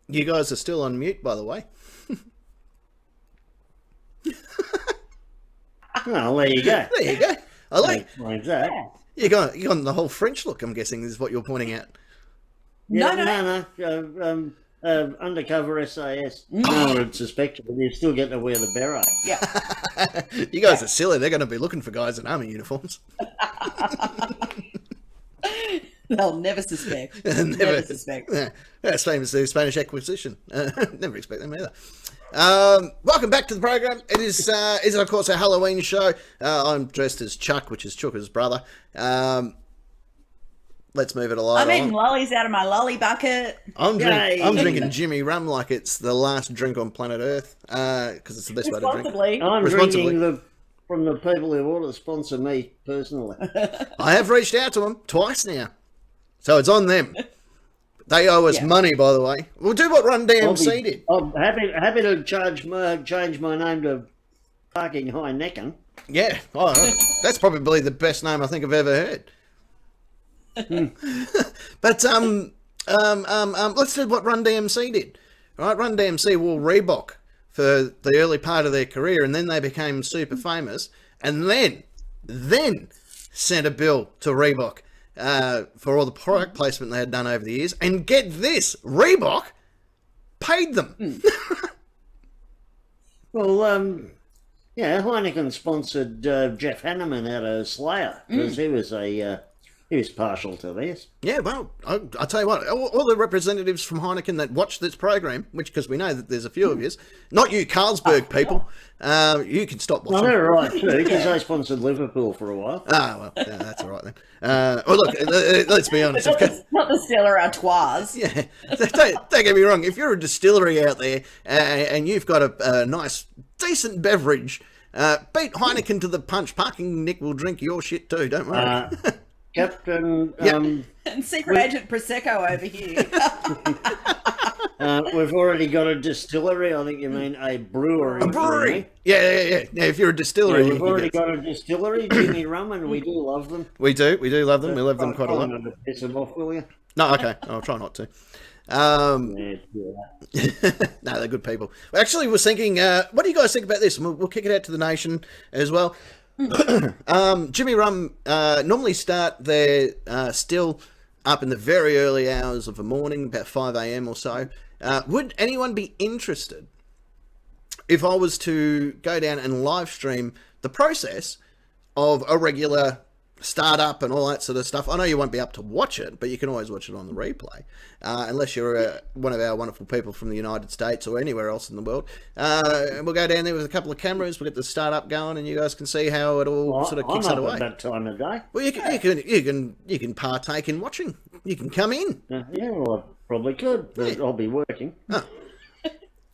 You guys are still on mute, by the way. Well, there you go. There you go. I like Explains that. you got the whole French look. I'm guessing is what you're pointing at. No. Undercover SAS. No one suspected, but you still get to wear the beret. Yeah. You guys are silly. They're going to be looking for guys in army uniforms. They'll never suspect. Never suspect. Yeah, that's famous the Spanish Inquisition. Never expect them either. Welcome back to the program. It is of course a Halloween show. I'm dressed as Chuck, which is Chooka's brother. Let's move it along. I'm eating lollies out of my lolly bucket. I'm drinking Jimmy rum like it's the last drink on planet Earth because it's the best way to drink. Responsibly. I'm Responsibly. drinking from the people who want to sponsor me personally. I have reached out to them twice now, so it's on them. They owe us money, by the way. We'll do what Run DMC did. I'm happy to change my name to Parking High Neckin. Yeah, that's probably the best name I think I've ever heard. But let's do what Run DMC did. All right, Run DMC wore Reebok for the early part of their career, and then they became super famous, and then sent a bill to Reebok for all the product placement they had done over the years. And get this, Reebok paid them. Well, Heineken sponsored Jeff Hanneman out of Slayer because he was partial to this. Yeah, well, I'll tell you what, all the representatives from Heineken that watch this program, which, because we know that there's a few of yous, not you Carlsberg people, you can stop watching. No, they're right too, because they sponsored Liverpool for a while. Ah, well, yeah, that's all right then. Well, look, let's be honest. Not the Stella Artois. Yeah, don't get me wrong. If you're a distillery out there and you've got a nice, decent beverage, beat Heineken to the punch. Parking Nick will drink your shit too, don't worry. Captain, And Secret Agent Prosecco over here. we've already got a distillery. I think you mean a brewery. A brewery. Yeah. If you're a distillery, We've already got a distillery, Jimmy Rum, and we do love them. We do love them. We love them quite a lot. Try not to piss them off, will you? No, okay. I'll try not to. No, they're good people. Actually, we're thinking, what do you guys think about this? We'll kick it out to the nation as well. Jimmy Rum normally start their still up in the very early hours of the morning, about 5 a.m. or so. Would anyone be interested if I was to go down and live stream the process of a regular startup and all that sort of stuff? I know you won't be up to watch it, but you can always watch it on the replay, unless you're one of our wonderful people from the United States or anywhere else in the world. We'll go down there with a couple of cameras. We'll get the startup going, and you guys can see how it all sort of kicks it away. I'm up at that time of day. Well, you can partake in watching. You can come in. Yeah, well, I probably could, but I'll be working. Oh.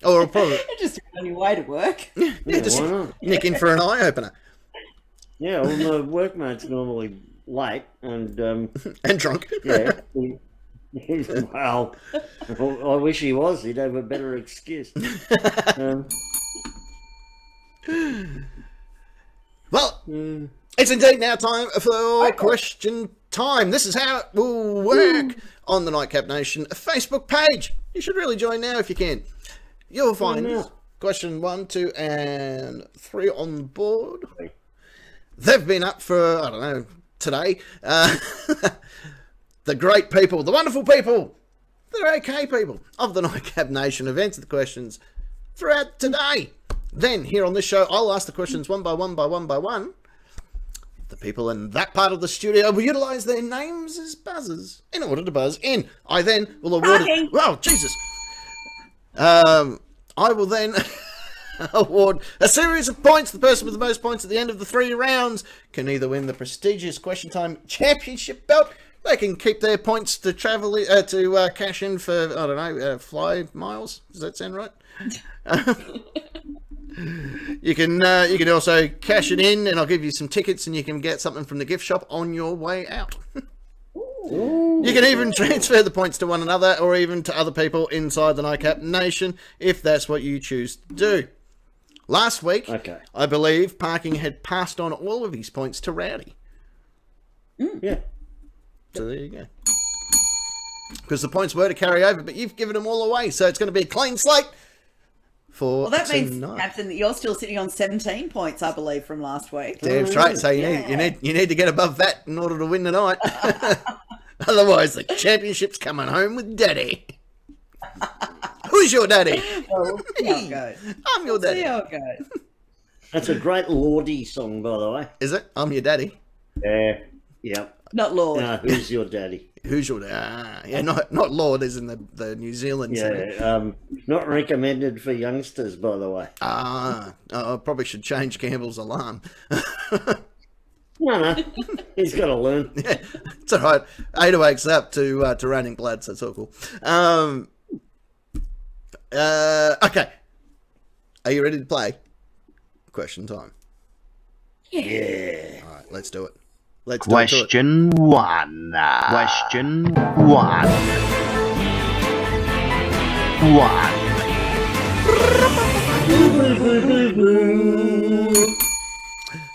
Or I'll probably Just on your way to work. yeah, just why not? nick in for an eye opener. Yeah, well, my workmate's normally late, and And drunk. yeah, well, I wish he was. He'd have a better excuse. Well, it's indeed now time for question time. This is how it will work on the Nightcap Nation Facebook page. You should really join now if you can. You'll find question 1, 2, and 3 on the board. They've been up for, I don't know, today. The great people, the wonderful people, the okay people of the Nightcap Nation have answered the questions throughout today. Then, here on this show, I'll ask the questions one by one by one by one. The people in that part of the studio will utilise their names as buzzers in order to buzz in. I then will award it. Wow, Jesus. I will then award a series of points. The person with the most points at the end of the 3 rounds can either win the prestigious Question Time Championship belt. They can keep their points to travel to cash in for, I don't know, fly miles. Does that sound right? You can also cash it in, and I'll give you some tickets, and you can get something from the gift shop on your way out. You can even transfer the points to one another, or even to other people inside the Nightcap Nation, if that's what you choose to do. Last week, I believe Parking had passed on all of his points to Rowdy. Yeah. So there you go. Because the points were to carry over, but you've given them all away, so it's going to be a clean slate. Well, that means, Captain, that you're still sitting on 17 points, I believe, from last week. That's right. So you need to get above that in order to win tonight. Otherwise, the championship's coming home with Daddy. Who's your daddy? Well, see how it goes. I'm your daddy. See how it goes. That's a great Lordy song, by the way. Is it? I'm your daddy. Yeah. Not Lord. No, who's your daddy? Who's your daddy? Yeah, not Lord, as in the New Zealand. Yeah, not recommended for youngsters, by the way. I probably should change Campbell's alarm. No, he's got to learn. Yeah, it's all right. Ada wakes up to raining blood, so it's all cool. Okay. Are you ready to play? Question time. Yeah. All right, let's do it. Let's do Question 1. Question 1.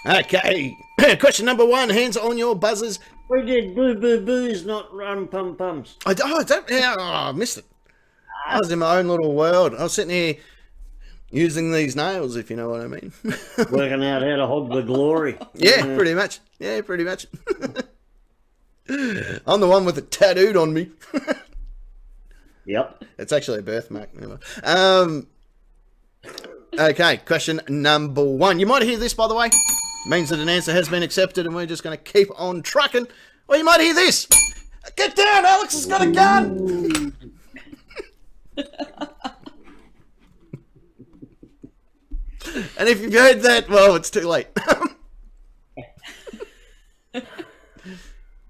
Okay. Question number 1. Hands on your buzzers. We did boo boo boos, not rum pum pums. I missed it. I was in my own little world. I was sitting here using these nails, if you know what I mean. Working out how to hog the glory. Yeah, pretty much. Yeah, pretty much. I'm the one with it tattooed on me. Yep. It's actually a birthmark. Anyway. Okay, question number 1. You might hear this, by the way. Means that an answer has been accepted, and we're just going to keep on trucking. Or you might hear this. Get down, Alex has got a gun. And if you've heard that, well, it's too late.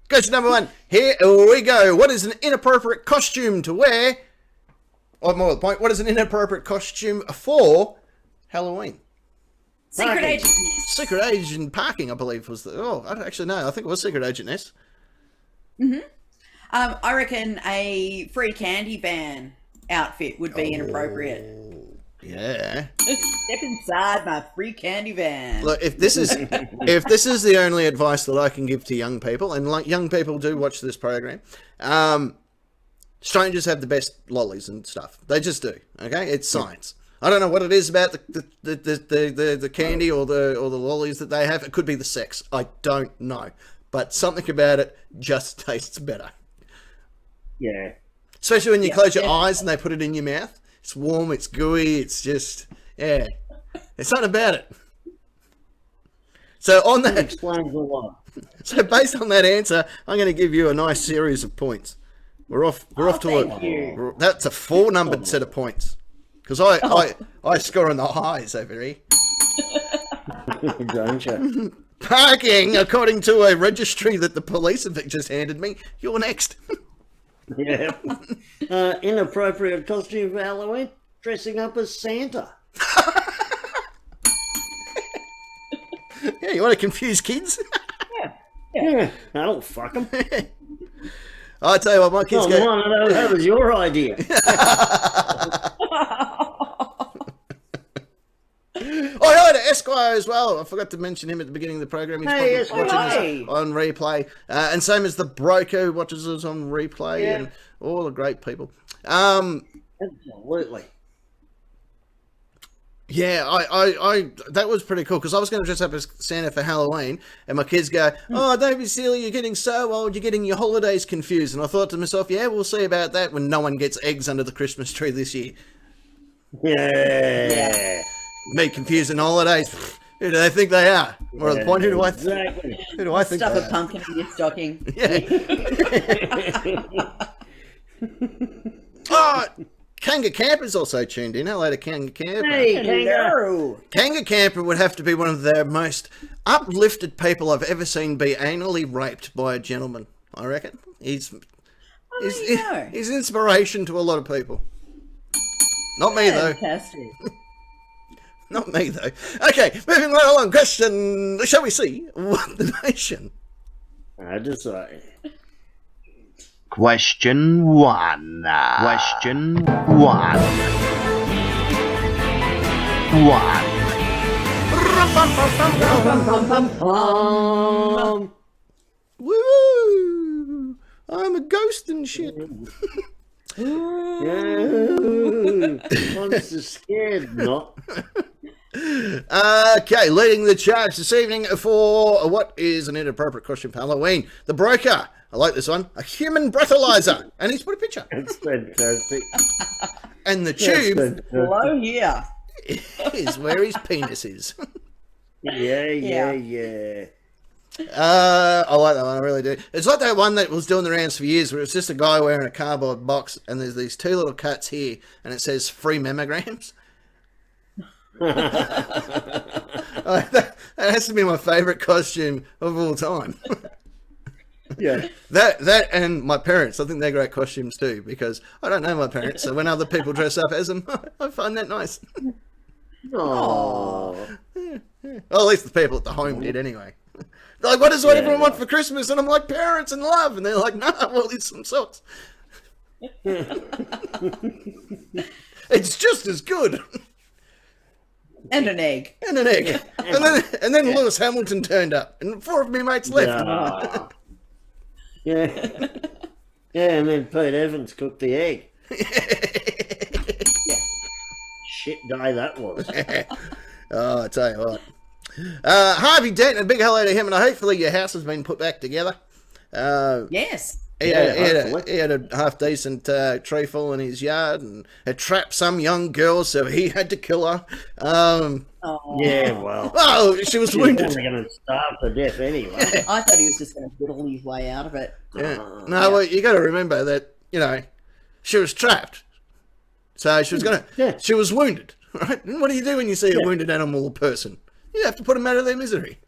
Question number 1. Here we go. What is an inappropriate costume to wear? Or more to the point, what is an inappropriate costume for Halloween? Secret Agent Nest. Secret Agent Parking, I believe, was the... Oh, actually, no, I think it was Secret Agent Nest. I reckon a free candy van outfit would be inappropriate. Yeah. Step inside my free candy van. Look, if this is the only advice that I can give to young people, and like young people do watch this program, strangers have the best lollies and stuff. They just do. Okay, it's science. I don't know what it is about the candy or the lollies that they have. It could be the sex. I don't know, but something about it just tastes better. Yeah. Especially when you Yeah, close your definitely. eyes and they put it in your mouth. It's warm, it's gooey, it's just, yeah. There's something about it. So on That that, explains a lot. so based on that answer, I'm going to give you a nice series of points. We're off to thank you. that's a 4-numbered set of points. Because I score on the highs over here. Don't you? Parking, according to a registry that the police have just handed me. You're next. Yeah. Inappropriate costume for Halloween? Dressing up as Santa. Yeah, you want to confuse kids? Yeah. That'll fuck them. I tell you what, my kids Oh, go. no, that was your idea. Oh, hello to Esquire as well. I forgot to mention him at the beginning of the program. He's Hey, probably watching Esquire. us on replay. And same as the broker who watches us on replay Yeah. and all the great people. Absolutely. Yeah, I that was pretty cool because I was going to dress up as Santa for Halloween, and my kids go, "Oh, don't be silly! You're getting so old. You're getting your holidays confused." And I thought to myself, "Yeah, we'll see about that when no one gets eggs under the Christmas tree this year." Yeah. Me confusing holidays. Who do they think they are? More to the point, who do I Exactly. who do I think Stuff they a are? pumpkin in your stocking. Oh, Kanga Camper's also tuned in. Hello to Kanga Camper. Hey, Kanga. Hello. Kanga Camper would have to be one of the most uplifted people I've ever seen be anally raped by a gentleman, I reckon. He's you know. he's inspiration to a lot of people. Not me, though. Fantastic. Not me, though. Okay, moving right along. Question, shall we see what the nation... I decide. Question 1. Question 1. 1. Woo! I'm a ghost and shit. I'm so scared not. Okay, leading the charge this evening for what is an inappropriate costume for Halloween. The broker. I like this one. A human breathalyzer. And he's put a picture. That's fantastic. And the That's tube fantastic. Hello here. is where his penis is. Yeah. I like that one, I really do. It's like that one that was doing the rounds for years where it's just a guy wearing a cardboard box and there's these two little cuts here and it says free mammograms. That has to be my favourite costume of all time. Yeah. That and my parents, I think they're great costumes too because I don't know my parents, so when other people dress up as them, I find that nice. Oh. Well, at least the people at the home did anyway. They're like, what does what everyone want for Christmas? And I'm like, parents and love. And they're like, no, well, it's some socks. It's just as good. And an egg. And an egg. And then Lewis Hamilton turned up. And 4 of me mates left. Yeah. Yeah, and then Pete Evans cooked the egg. Shit day that was. Oh, I tell you what. Harvey Dent, a big hello to him, and hopefully your house has been put back together. Yes. He hopefully. had a half decent tree fall in his yard and had trapped some young girl, so he had to kill her. Oh. Yeah, well. Oh, she was He's wounded. only going to starve to death anyway. I thought he was just going to whittle his way out of it. Yeah. No, well, you got to remember that, she was trapped. So she was she was wounded, right? And what do you do when you see a wounded animal or person? You have to put them out of their misery.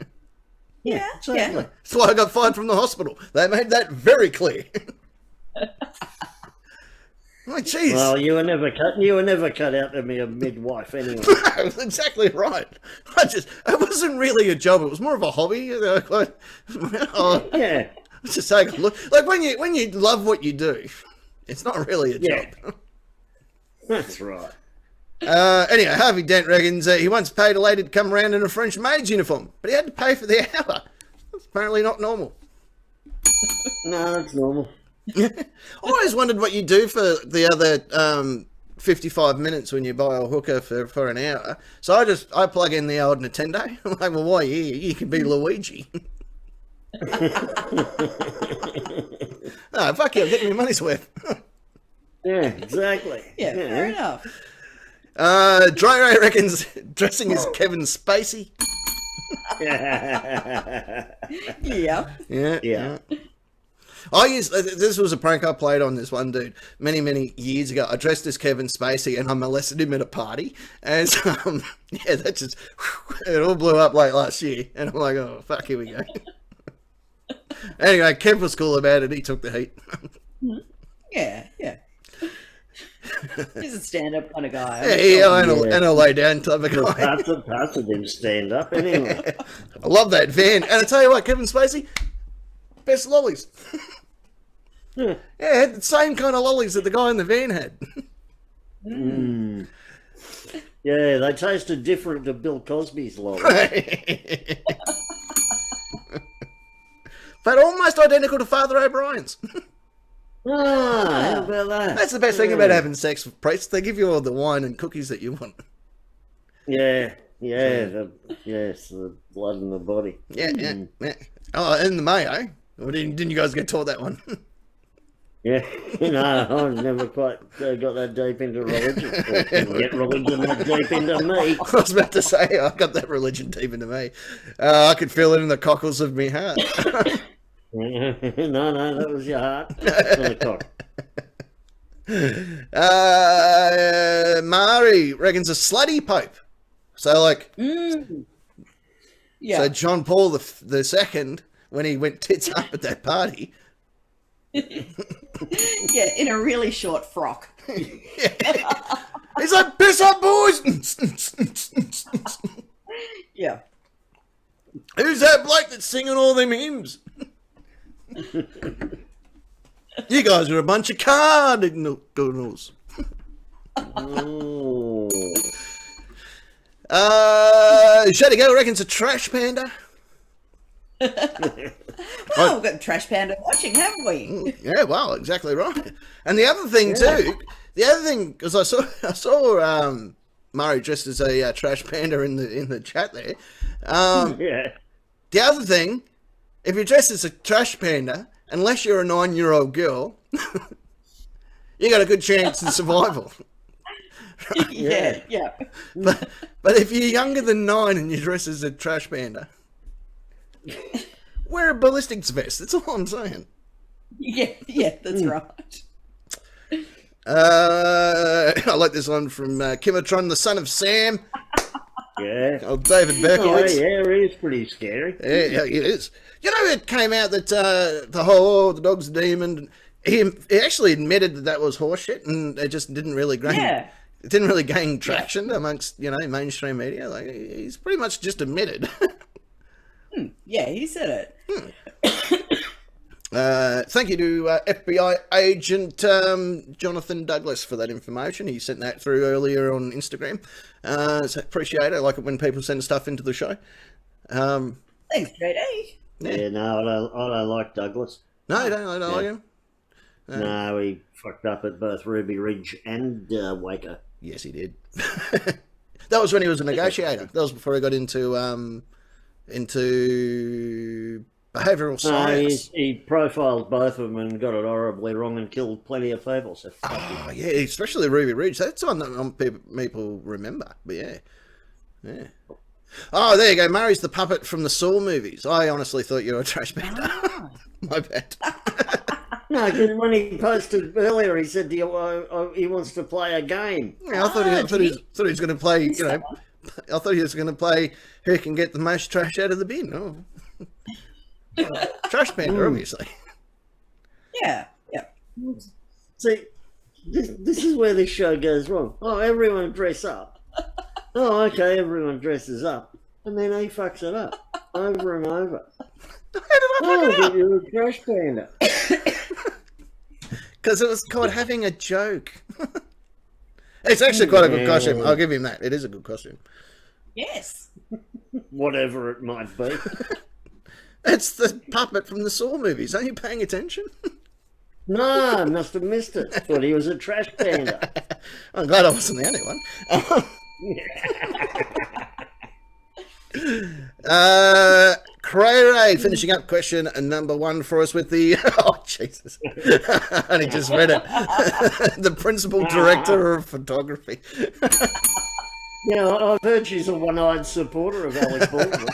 Yeah. Exactly. That's why I got fired from the hospital. They made that very clear. Like, jeez. Well, you were never cut out to be a midwife anyway. That's exactly right. It wasn't really a job. It was more of a hobby. Yeah. Just take a look. Like when you love what you do, it's not really a Yeah. job. That's right. Anyway, Harvey Dent reckons he once paid a lady to come around in a French maid's uniform, but he had to pay for the hour. That's apparently not normal. No, that's normal. I always wondered what you do for the other 55 minutes when you buy a hooker for an hour. So I plug in the old Nintendo. I'm like, well, why are you here? You can be Luigi. Oh, fuck you, I'm getting my money's worth. Yeah, exactly. Yeah, fair enough. Dry Ray reckons dressing as Kevin Spacey. Yeah. Yeah. This was a prank I played on this one dude many years ago. I dressed as Kevin Spacey and I molested him at a party. And that just, it all blew up late last year. And I'm like, oh, fuck, here we go. Anyway, Kev was cool about it. He took the heat. Yeah. He's a stand-up kind of guy. And a lay down type of guy. Parts of him stand up anyway. I love that van. And I tell you what, Kevin Spacey, best lollies. Yeah, had the same kind of lollies that the guy in the van had. Yeah, they tasted different to Bill Cosby's lollies. But almost identical to Father O'Brien's. How about that? That's the best thing about having sex with priests. They give you all the wine and cookies that you want. Yeah, the blood in the body. Yeah. Oh, and the mayo. Or didn't you guys get taught that one? Yeah, no, I've never quite got that deep into religion. Or get religion that deep into me. I was about to say, I got that religion deep into me. I could feel it in the cockles of my heart. No, that was your heart. Not a cock. Mari reckons a slutty pope. So, like, Yeah. so John Paul the second, when he went tits up at that party. Yeah, in a really short frock. He's like, piss up, boys! Yeah. Who's that bloke that's singing all them hymns? You guys are a bunch of cardinals. Oh. Shady Girl reckons a trash panda. Well, we've got Trash Panda watching, haven't we? Yeah, well, exactly right. And the other thing too, because I saw Murray dressed as a trash panda in the chat there. Yeah. The other thing, if you're dressed as a trash panda, unless you're a 9-year-old girl, you got a good chance of survival. Yeah. But if you're younger than 9 and you dress as a trash panda, wear a ballistics vest. That's all I'm saying. Yeah, that's right. I like this one from Kimatron, the son of Sam. Yeah. Oh, David Berkowitz. Oh, yeah, he's pretty scary. Yeah, it is. You know, it came out that the whole the dog's a demon. He actually admitted that was horseshit, and it just didn't really gain. Yeah. It didn't really gain traction amongst mainstream media. Like he's pretty much just admitted. Yeah, he said it. Thank you to FBI agent Jonathan Douglas for that information. He sent that through earlier on Instagram. So appreciate it. I like it when people send stuff into the show. Thanks, JD. Yeah, no, I don't like Douglas. No, I don't like him. No, he fucked up at both Ruby Ridge and Waco. Yes, he did. That was when he was a negotiator. That was before he got into behavioural science. He profiled both of them and got it horribly wrong and killed plenty of people. So Oh, yeah, especially Ruby Ridge. That's one that people remember. But yeah. Oh, there you go. Murray's the puppet from the Saw movies. I honestly thought you were a trash panda. My bad. No, because when he posted earlier, he said he wants to play a game. Yeah, I thought he was going to play. I thought he was going to play who can get the most trash out of the bin. Oh, trash panda, obviously. Yeah. See, this is where this show goes wrong. Oh, everyone dress up. Oh, okay, everyone dresses up. And then he fucks it up over and over. How did I fuck it up? You're a trash panda. Because it was called having a joke. It's actually quite a good costume. I'll give him that. It is a good costume. Yes. Whatever it might be. It's the puppet from the Saw movies. Are you paying attention? No, I must have missed it. Thought he was a trash panda. I'm glad I wasn't the only one. Cray Ray finishing up question number 1 for us with the oh Jesus, I only just read it. The principal director of photography. Yeah, I've heard she's a one-eyed supporter of Alec Baldwin.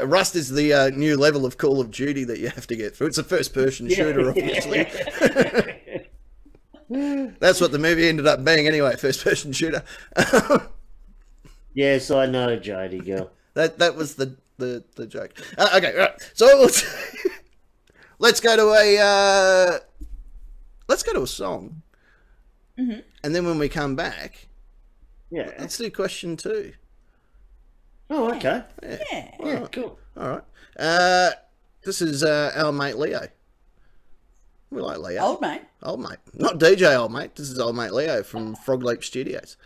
Rust is the new level of Call of Duty that you have to get through. It's a first-person shooter, obviously. That's what the movie ended up being anyway, first-person shooter. Yes, I know, Jodie girl. That was the joke. Okay, right. So let's go to a song, and then when we come back, let's do question 2. Oh, okay. Yeah. Cool. All right. This is our mate Leo. We like Leo. Old mate. Old mate. Not DJ old mate. This is old mate Leo from Frog Leap Studios.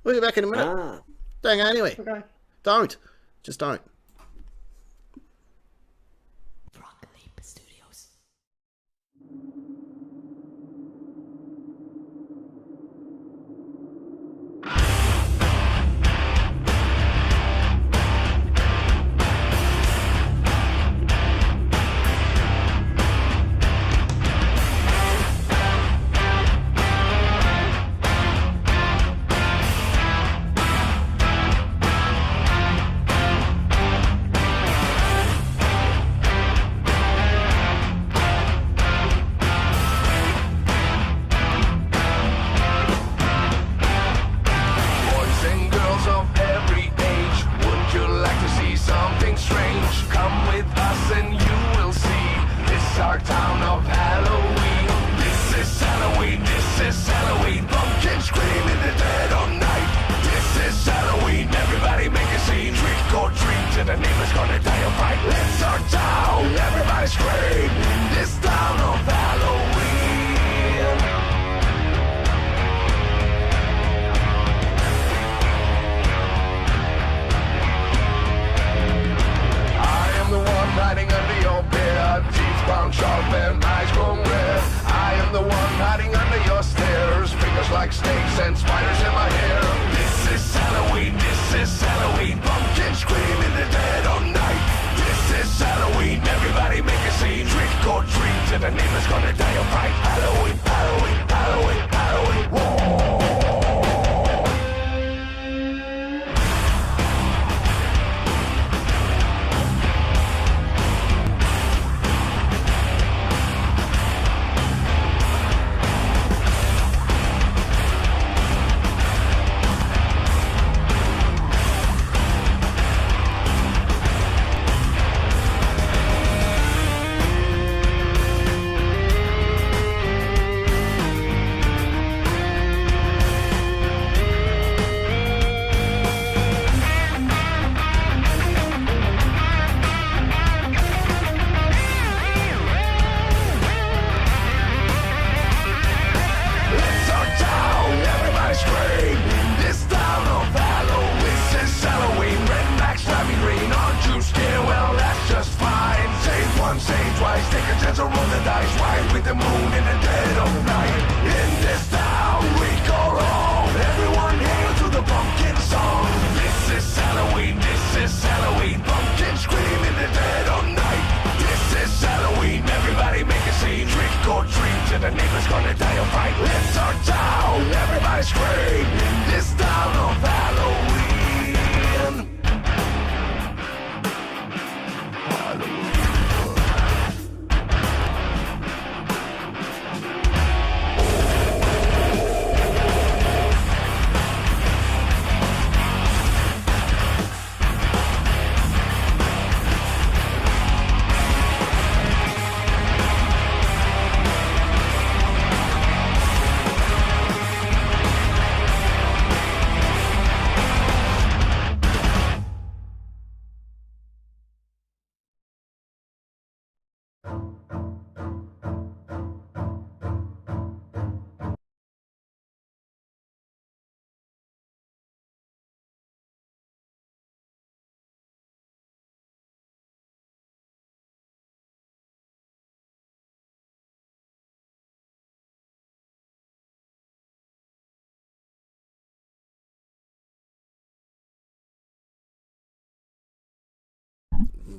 We'll be back in a minute. Don't go anywhere. Okay. Don't. Just don't.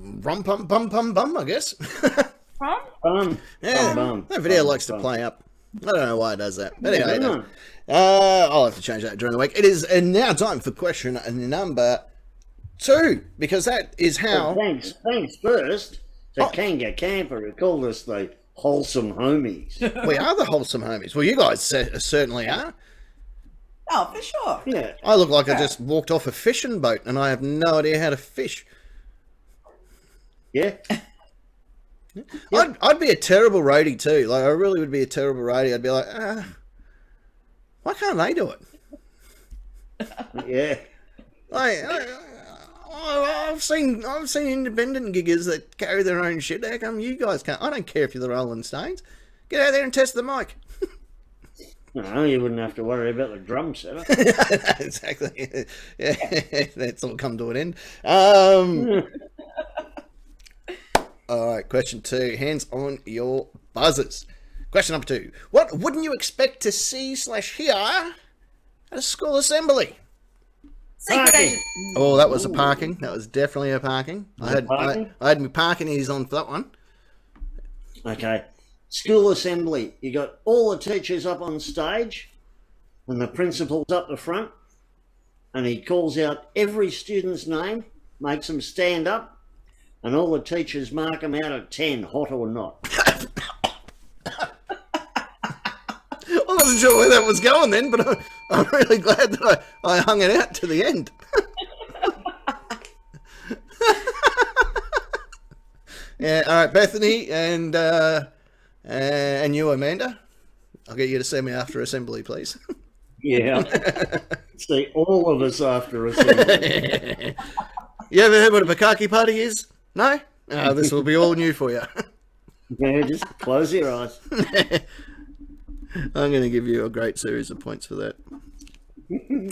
rum pum bum bum bum, I guess. Yeah, that video likes to play up. I don't know why it does that. But anyway, I'll have to change that during the week. It is now time for question number 2, because that is how... Thanks first to Kanga Camper, who called us the wholesome homies. We are the wholesome homies. Well, you guys certainly are. Oh, for sure. Yeah. I look like I just walked off a fishing boat and I have no idea how to fish. Yeah. I'd be a terrible roadie too. Like, I really would be a terrible roadie. I'd be like, why can't they do it? Yeah. Like, I've seen independent giggers that carry their own shit. How come you guys can't? I don't care if you're the Rolling Stones. Get out there and test the mic. No, you wouldn't have to worry about the drum setup. Exactly. Yeah, that's all come to an end. All right, question 2. Hands on your buzzers. Question number 2. What wouldn't you expect to see/hear at a school assembly? Secret agent. Oh, that was a parking. That was definitely a parking. I had parking? I had my parking ears on for that one. Okay. School assembly. You got all the teachers up on stage, and the principal's up the front, and he calls out every student's name, makes them stand up, and all the teachers mark them out of 10, hot or not. I wasn't sure where that was going then, but I'm really glad that I hung it out to the end. Yeah, all right, Bethany and you, Amanda. I'll get you to see me after assembly, please. Yeah. See, all of us after assembly. You ever heard what a bukkake party is? No? Oh, this will be all new for you. Yeah, just close your eyes. I'm going to give you a great series of points for that.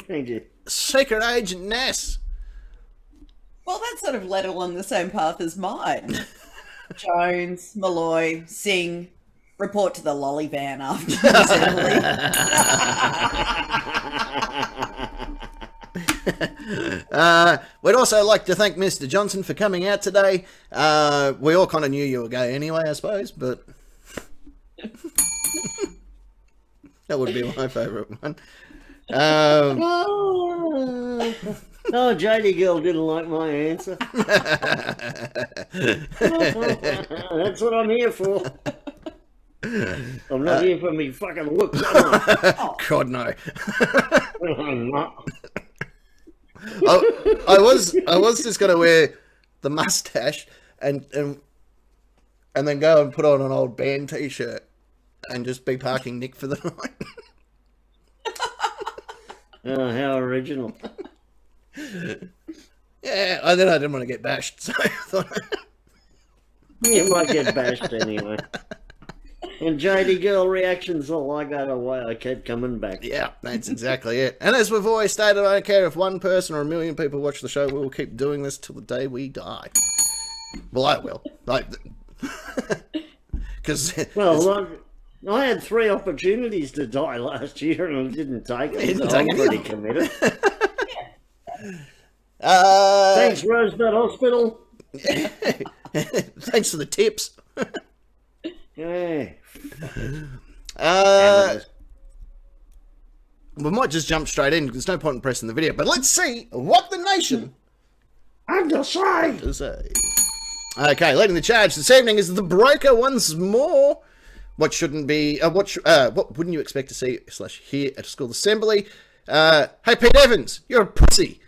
Thank you. Secret Agent Ness. Well, that's sort of led along the same path as mine. Jones, Malloy, Singh, report to the lolly van after the assembly. We'd also like to thank Mr. Johnson for coming out today. We all kind of knew you were gay anyway, I suppose, but that would be my favourite one. Oh, JD girl didn't like my answer. That's what I'm here for. I'm not here for me fucking looks. God, no. I'm not. I was just going to wear the mustache and then go and put on an old band t-shirt and just be parking Nick for the night. Oh, how original. Yeah, I didn't want to get bashed, so I thought... You might get bashed anyway. And JD girl reactions are like that away. I kept coming back. Yeah, that's exactly it. And as we've always stated, I don't care if one person or a million people watch the show, we will keep doing this till the day we die. Well, I will. Because... Well, I had 3 opportunities to die last year and I didn't take it. So I'm pretty committed. Thanks, Rosebud Hospital. Thanks for the tips. Yeah. We might just jump straight in because there's no point in pressing the video. But let's see what the nation had to say. Okay, leading the charge this evening is the broker once more. What shouldn't be? What wouldn't you expect to see/hear at a school assembly? Hey, Pete Evans, you're a pussy.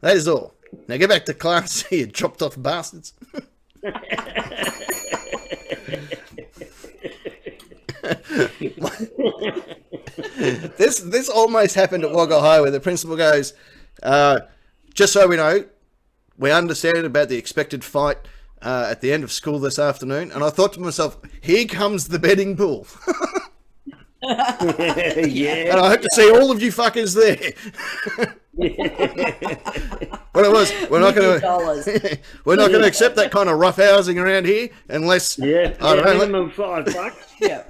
That is all. Now get back to class, you chopped off bastards. This almost happened at Wagga High, where the principal goes, just so we know, we understand about the expected fight at the end of school this afternoon. And I thought to myself, here comes the betting pool. Yeah. And I hope to see all of you fuckers there. But it was, we're not going to accept that kind of rough housing around here unless minimum $5. Yeah.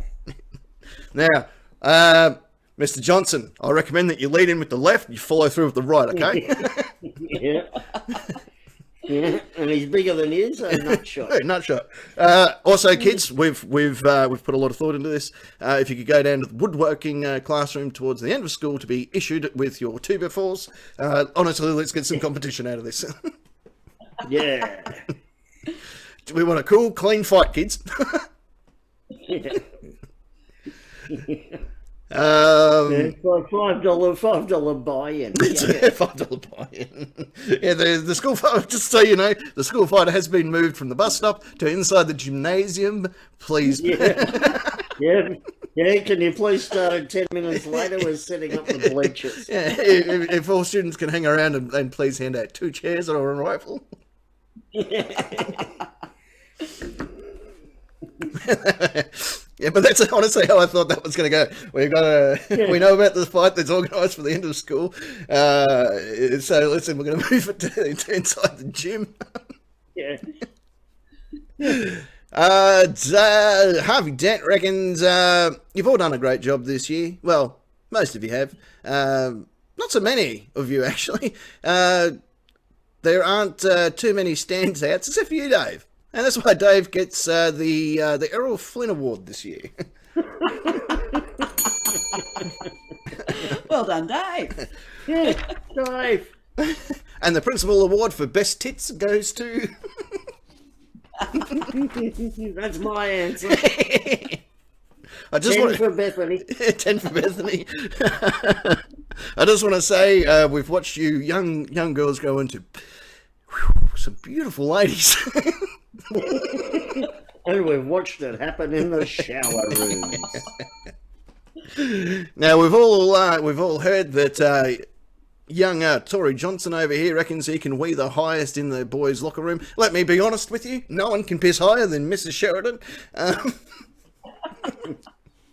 Now, Mr. Johnson, I recommend that you lead in with the left, you follow through with the right, okay? Yeah. Yeah, and he's bigger than you, so not shot. Yeah, nut shot. Also, kids, we've put a lot of thought into this. If you could go down to the woodworking classroom towards the end of school to be issued with your 2x4s, honestly, let's get some competition out of this. Yeah. We want a cool, clean fight, kids. Yeah. $5 buy-in. It's a $5 buy-in. Yeah, the school fight, just so you know, the school fight has been moved from the bus stop to inside the gymnasium. Please. Yeah. Can you please start at 10 minutes later? We're setting up the bleachers. Yeah, if all students can hang around and please hand out 2 chairs or a rifle. Yeah, but that's honestly how I thought that was going to go. We know about the fight that's organised for the end of school. So listen, we're going to move it to inside the gym. Yeah. Harvey Dent reckons you've all done a great job this year. Well, most of you have. Not so many of you, actually. There aren't too many standouts, except for you, Dave. And that's why Dave gets the Errol Flynn Award this year. Well done, Dave. Yeah, Dave. And the Principal Award for Best Tits goes to... That's my answer. I just 10 want for Bethany. 10 for Bethany. I just want to say we've watched you young girls grow into some beautiful ladies. And we've watched it happen in the shower rooms. Now we've all heard that young Tory Johnson over here reckons he can wee the highest in the boys' locker room. Let me be honest with you, no one can piss higher than Mrs. Sheridan.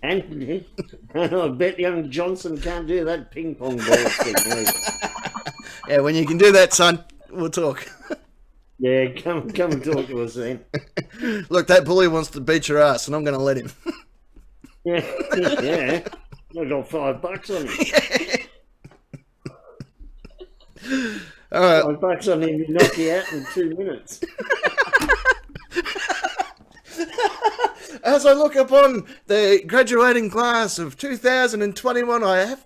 And I bet young Johnson can't do that ping pong ball thing either. Yeah, when you can do that, son, we'll talk. Yeah, come and talk to us then. Look, that bully wants to beat your ass, and I'm going to let him. Yeah. I got $5 on him. All right. $5 on him to knock you out in 2 minutes. As I look upon the graduating class of 2021, I have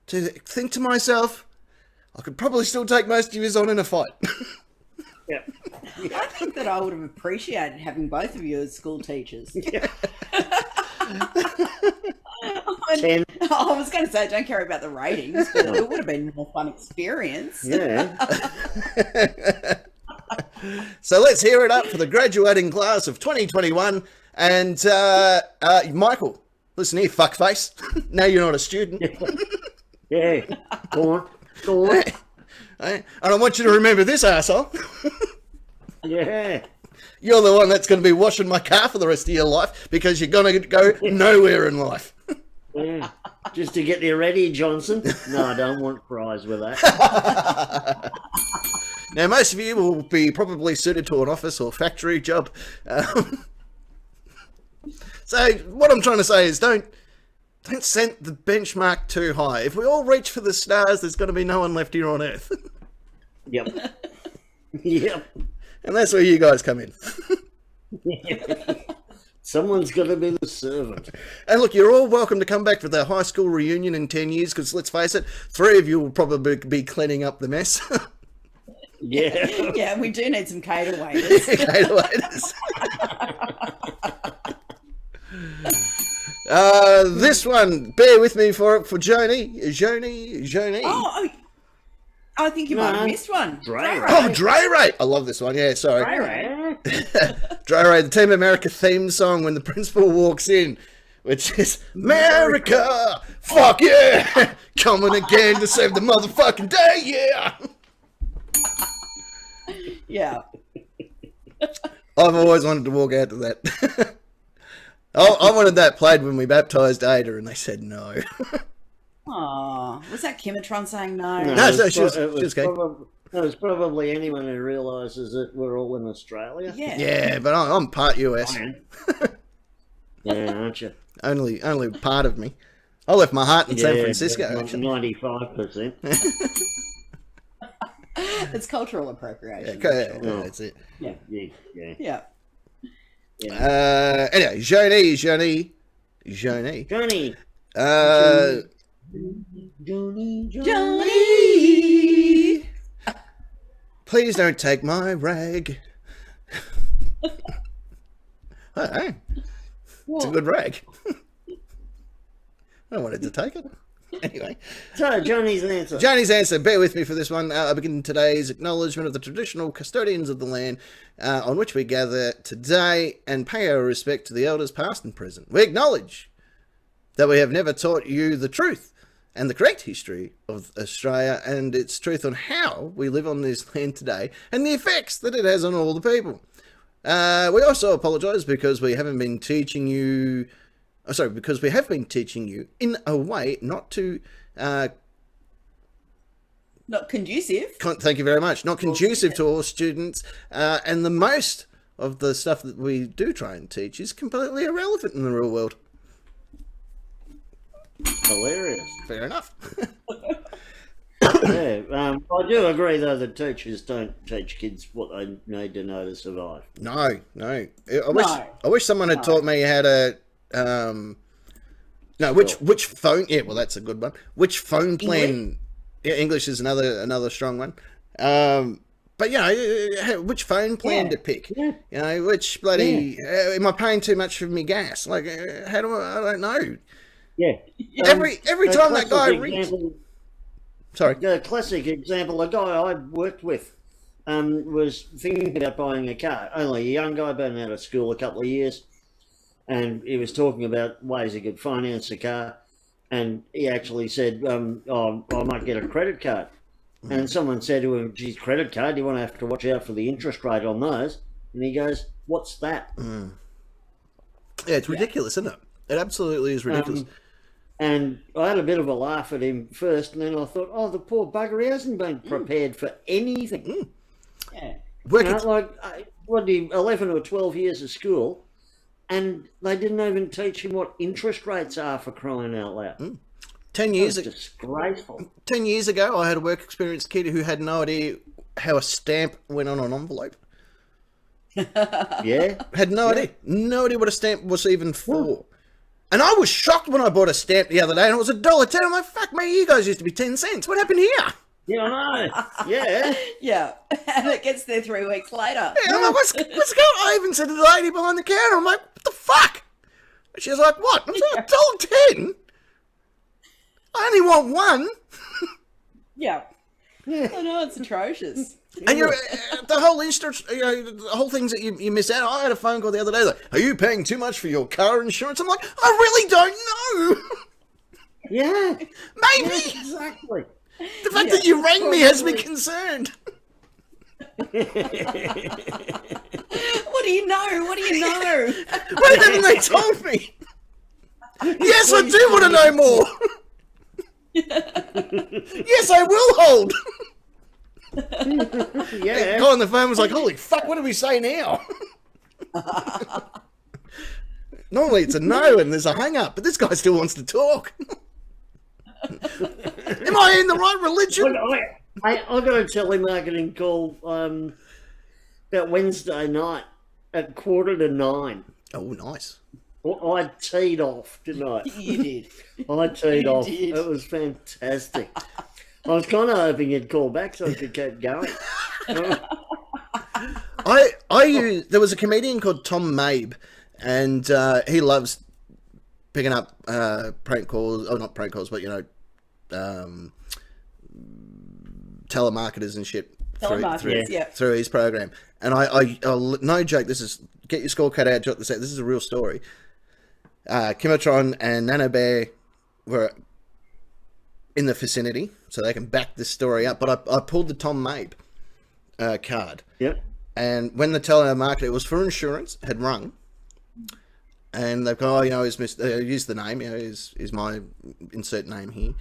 to think to myself, I could probably still take most of you on in a fight. Yeah. I think that I would have appreciated having both of you as school teachers. Yeah. I was going to say, don't care about the ratings, but it would have been a more fun experience. Yeah. So let's hear it up for the graduating class of 2021. And Michael, listen here, fuckface. Now you're not a student. Yeah. Go on. And I want you to remember this, arsehole. Yeah. You're the one that's going to be washing my car for the rest of your life because you're going to go nowhere in life. Yeah. Just to get you ready, Johnson. No, I don't want fries with that. Now, most of you will be probably suited to an office or factory job. So what I'm trying to say is don't set the benchmark too high. If we all reach for the stars, there's going to be no one left here on Earth. Yep. Yep. And that's where you guys come in. Someone's got to be the servant. And look, you're all welcome to come back for the high school reunion in 10 years, because let's face it, 3 of you will probably be cleaning up the mess. Yeah. Yeah, we do need some cater waiters. Cater waiters. This one, bear with me for Joni. Oh, I think you might have missed one. Dre Oh, Dre Ray. I love this one. Yeah, sorry. Dre Ray, the Team America theme song when the principal walks in, which is America, fuck yeah, coming again to save the motherfucking day, yeah. Yeah. I've always wanted to walk out to that. I wanted that played when we baptised Ada, and they said no. Aw, was that Kimatron saying no? No, she was okay. It was probably anyone who realises that we're all in Australia. Yeah. Yeah, but I'm part US. Yeah, aren't you? Only part of me. I left my heart in San Francisco, actually. 95%. It's cultural appropriation. Okay, that's it. Yeah. Yeah. Anyway, Johnny. Johnny. Johnny. Please don't take my rag. Hey, it's a good rag. I wanted to take it. Anyway. So, Johnny's answer. Johnny's answer. Bear with me for this one. I begin today's acknowledgement of the traditional custodians of the land on which we gather today and pay our respect to the elders past and present. We acknowledge that we have never taught you the truth and the correct history of Australia and its truth on how we live on this land today and the effects that it has on all the people. We also apologise because we haven't been teaching you... because we have been teaching you in a way not to... Not conducive. Thank you very much. Not conducive to all students. And the most of the stuff that we do try and teach is completely irrelevant in the real world. Hilarious. Fair enough. Yeah, I do agree though that teachers don't teach kids what they need to know to survive. No. I wish someone had taught me how to... which phone... Yeah, well, that's a good one. Which phone plan... Yeah, English is another strong one. But, you know, which phone plan to pick? Yeah. You know, which bloody... am I paying too much for me gas? Like, how do I don't know. Yeah. Every time that guy rings... Sorry. The classic example, a guy I worked with was thinking about buying a car. Only a young guy, been out of school a couple of years. And he was talking about ways he could finance a car. And he actually said, I might get a credit card. And someone said to him, geez, credit card, you want to have to watch out for the interest rate on those. And he goes, what's that? Yeah, it's ridiculous, isn't it? It absolutely is ridiculous. And I had a bit of a laugh at him first, and then I thought, oh, the poor bugger, he hasn't been prepared for anything. Yeah. You know, like, 11 or 12 years of school, and they didn't even teach him what interest rates are, for crying out loud. 10 years ago, disgraceful. 10 years ago, I had a work experience kid who had no idea how a stamp went on an envelope. Yeah. Had no idea. No idea what a stamp was even for. And I was shocked when I bought a stamp the other day and it was $1.10. I'm like, fuck me, you guys used to be 10 cents. What happened here? Yeah, I know. Yeah. Yeah. And it gets there 3 weeks later. Yeah, I'm like, what's going on? I even said to the lady behind the counter, I'm like, what the fuck? And she was like, what? I'm like, $1.10? I only want one. Yeah. I know, it's atrocious. And you're, the whole the whole things that you miss out. I had a phone call the other day like, are you paying too much for your car insurance? I'm like, I really don't know. Yeah. Maybe. Yeah, exactly. The fact that you rang me has me concerned. What do you know? What do you know? Why haven't they told me? Yes, I do want to know more. Yes, I will hold. Yeah. The guy on the phone was like, holy fuck, what do we say now? Normally it's a no and there's a hang up, but this guy still wants to talk. Am I in the right religion? I got a telemarketing call about Wednesday night at 8:45. Oh, nice. I teed off, didn't I? You did. I teed You off. did. It was fantastic. I was kind of hoping he'd call back so I could keep going. There was a comedian called Tom Mabe, and he loves picking up prank calls, or not prank calls, but, you know, telemarketers and shit through his program. And I no joke, this is, get your score cut out, jot this out, this is a real story. Kimatron and Nano Bear were in the vicinity, so they can back this story up. But I pulled the Tom Mabe card. Yep. And when the telemarketer, it was for insurance, had rung, and they've gone, oh, you know, use the name, you know, is my insert name here,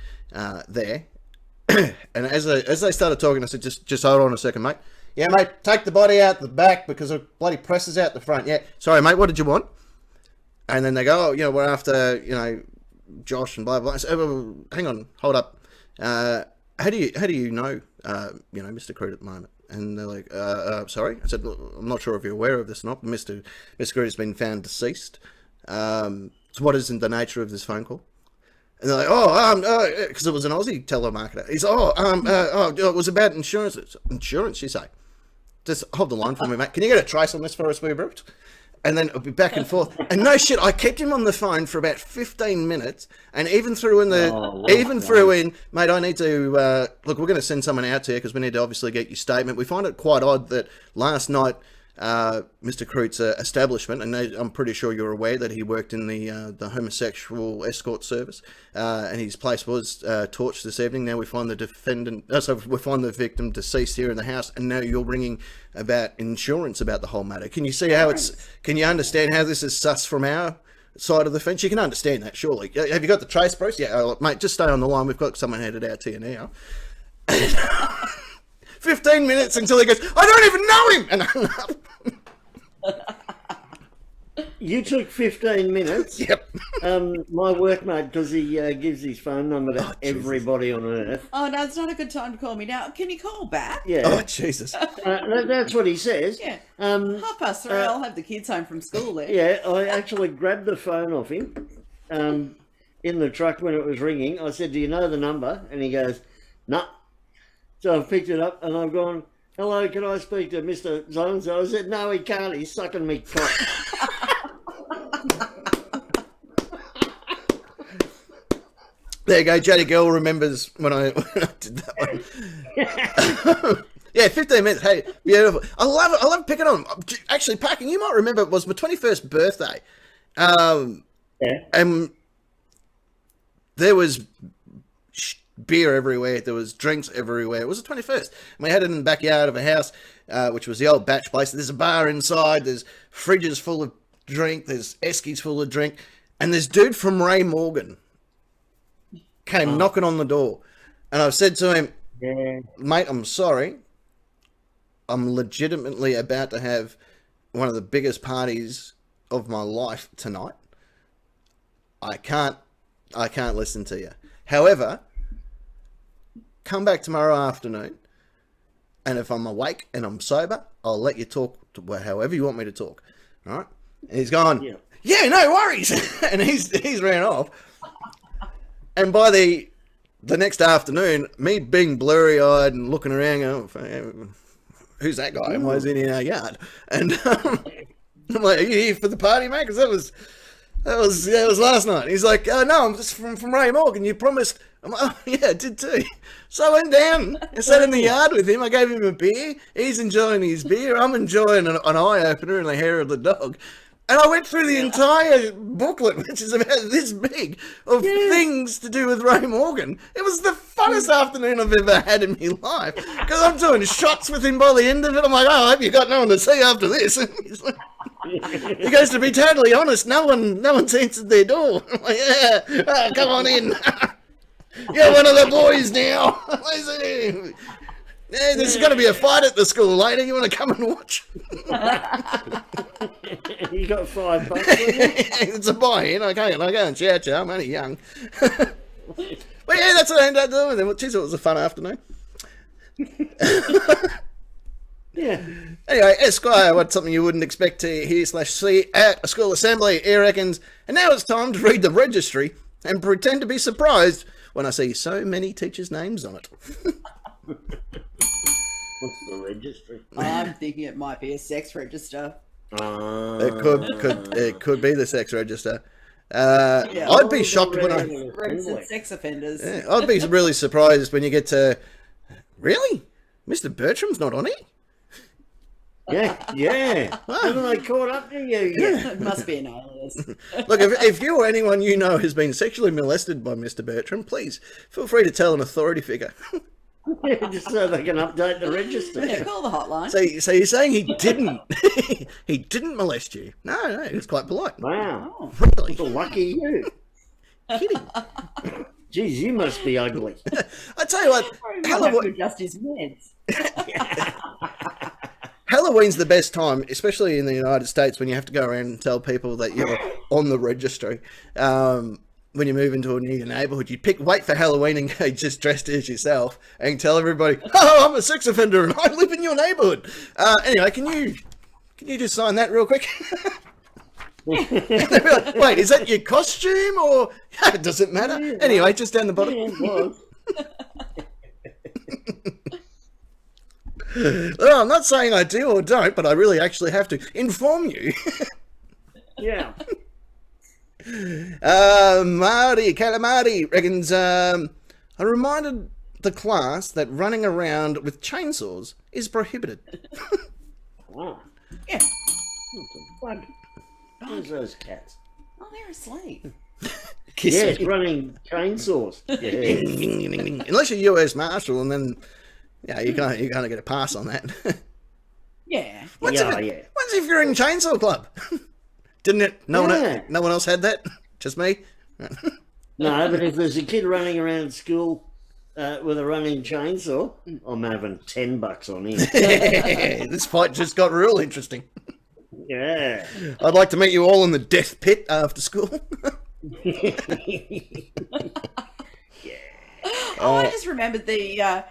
there. And as they started talking, I said, just hold on a second, mate. Yeah, mate, take the body out the back because it bloody presses out the front. Yeah, sorry, mate, what did you want? And then they go, oh, you know, we're after, you know, Josh and blah, blah. I said, oh, hang on, hold up. how do you know, Mr. Crude at the moment? And they're like, sorry. I said, well, I'm not sure if you're aware of this or not, but Mr. Crude has been found deceased. So what is the nature of this phone call? And they're like, because it was an Aussie telemarketer. He's, it was about insurance. Insurance, you say? Just hold the line for me, mate. Can you get a trace on this for us, Brute? And then it'll be back and forth. And no shit, I kept him on the phone for about 15 minutes, and even threw in mate, I need to, look, we're going to send someone out to you because we need to obviously get your statement. We find it quite odd that last night, Mr. Crute's establishment, and I'm pretty sure you're aware that he worked in the homosexual escort service, and his place was torched this evening. Now we find we find the victim deceased here in the house, and now you're ringing about insurance about the whole matter. Can you see how can you understand how this is sus from our side of the fence? You can understand that, surely. Have you got the trace, Bruce? Yeah, mate, just stay on the line. We've got someone headed out to you now. 15 minutes until he goes, I don't even know him! And hung up. You took 15 minutes. Yep. My workmate, because he gives his phone number to everybody on earth. Oh, no, it's not a good time to call me now. Can you call back? Yeah. Oh, Jesus. That's what he says. Yeah. 3:30, I'll have the kids home from school there. Yeah, I actually grabbed the phone off him in the truck when it was ringing. I said, do you know the number? And he goes, no. So I've picked it up and I've gone, hello, can I speak to Mr. So-and-so? I said, no, he can't. He's sucking me cock. There you go. Jodie Girl remembers when I did that one. Yeah, 15 minutes. Hey, beautiful. I love it. I love picking on. Actually, Packing, you might remember it was my 21st birthday. And there was beer everywhere. There was drinks everywhere. It was the 21st. And we had it in the backyard of a house, which was the old batch place. There's a bar inside. There's fridges full of drink. There's eskies full of drink. And this dude from Ray Morgan came knocking on the door. And I've said to him, mate, I'm sorry. I'm legitimately about to have one of the biggest parties of my life tonight. I can't listen to you. However, come back tomorrow afternoon, and if I'm awake and I'm sober, I'll let you talk to however you want me to talk. All right? And he's gone, yeah, no worries. And he's ran off. And by the next afternoon, me being blurry-eyed and looking around, going, who's that guy? And why is he in our yard? And I'm like, are you here for the party, mate? Because that was last night. He's like, oh, no, I'm just from Ray Morgan. You promised. I'm like, oh, yeah, I did too. So I went down and sat in the yard with him. I gave him a beer. He's enjoying his beer. I'm enjoying an eye-opener in the hair of the dog. And I went through the entire booklet, which is about this big, of things to do with Ray Morgan. It was the funnest afternoon I've ever had in my life. Because I'm doing shots with him by the end of it. I'm like, oh, I hope you got no one to see after this. And he's like, he goes, to be totally honest, no one's answered their door. I'm like, yeah, come on in. You're one of the boys now. Yeah, there's going to be a fight at the school later. You want to come and watch? You got $5. It's a buy-in. I go and chow. I'm only young. But yeah, that's what I ended up doing with him. Jeez, it was a fun afternoon. Yeah. Anyway, Esquire, what's something you wouldn't expect to hear/see at a school assembly? He reckons. And now it's time to read the registry and pretend to be surprised when I see so many teachers' names on it. What's the registry? I'm thinking it might be a sex register. It could be the sex register. I'd be shocked when I Registered sex offenders. Yeah, I'd be really surprised when you get to really, Mr. Bertram's not on it. Yeah. Haven't they caught up to you yet? It must be an alias. Look, if you or anyone you know has been sexually molested by Mr. Bertram, please feel free to tell an authority figure. Yeah, just so they can update the register. Yeah, call the hotline. So you're saying he didn't he didn't molest you? No, he was quite polite. Wow. Really? Lucky you. Kidding. Jeez, you must be ugly. I tell you what, Just his meds. Halloween's the best time, especially in the United States, when you have to go around and tell people that you're on the registry. when you move into a new neighbourhood, you'd wait for Halloween and go just dressed as yourself and tell everybody, "Oh, I'm a sex offender and I live in your neighbourhood." Anyway, can you just sign that real quick? And they'd be like, "Wait, is that your costume or does it matter?" Yeah, Anyway, just down the bottom. Yeah, it was. Well, I'm not saying I do or don't, but I really actually have to inform you. Yeah. Marty Calamari reckons, I reminded the class that running around with chainsaws is prohibited. Wow. Yeah. What? Where's those cats? Oh, they're asleep. Yes, running chainsaws. Yeah. Unless you're US Marshal, and then you can't get a pass on that. Yeah. What's if you're in Chainsaw Club? Didn't it? No one else had that. Just me. No, but if there's a kid running around school with a running chainsaw, I'm having $10 on him. This fight just got real interesting. Yeah. I'd like to meet you all in the death pit after school. I just remembered the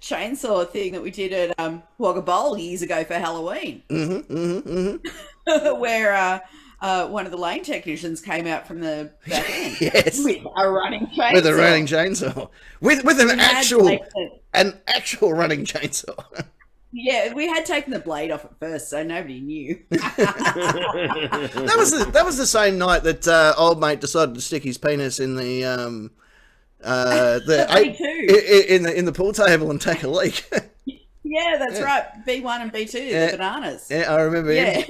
chainsaw thing that we did at Wagga Bowl years ago for Halloween. Where one of the lane technicians came out from the back end. Yes. With a running chainsaw. With a running chainsaw. With an actual running chainsaw. Yeah, we had taken the blade off at first, so nobody knew. That was the same night that old mate decided to stick his penis in the in the pool table and take a leak. Yeah, that's right. B1 and B2, the bananas. Yeah, I remember him.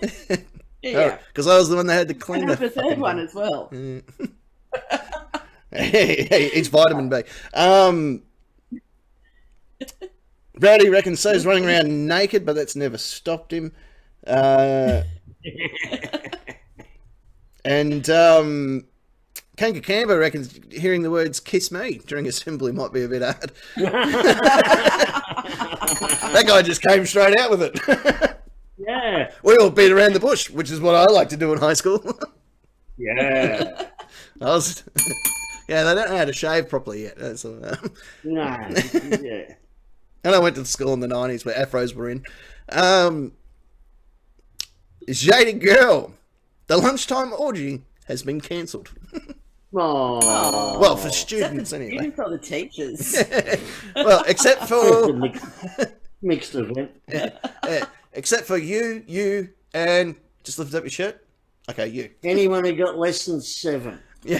Yeah. Because I was the one that had to clean the third one as well. It's vitamin B. Brady reckons so's running around naked, but that's never stopped him. And Kanka Camber reckons hearing the words "kiss me" during assembly might be a bit hard. That guy just came straight out with it. Yeah. We all beat around the bush, which is what I like to do in high school. Yeah. Yeah, they don't know how to shave properly yet. That's all. No. Yeah. And I went to school in the 90s where afros were in. Shady girl. The lunchtime orgy has been cancelled. Oh. Well, for students anyway. Students or the teachers. Well, except for Mixed event. except for you, and just lift up your shirt. Okay, you. Anyone who got less than 7. Yeah.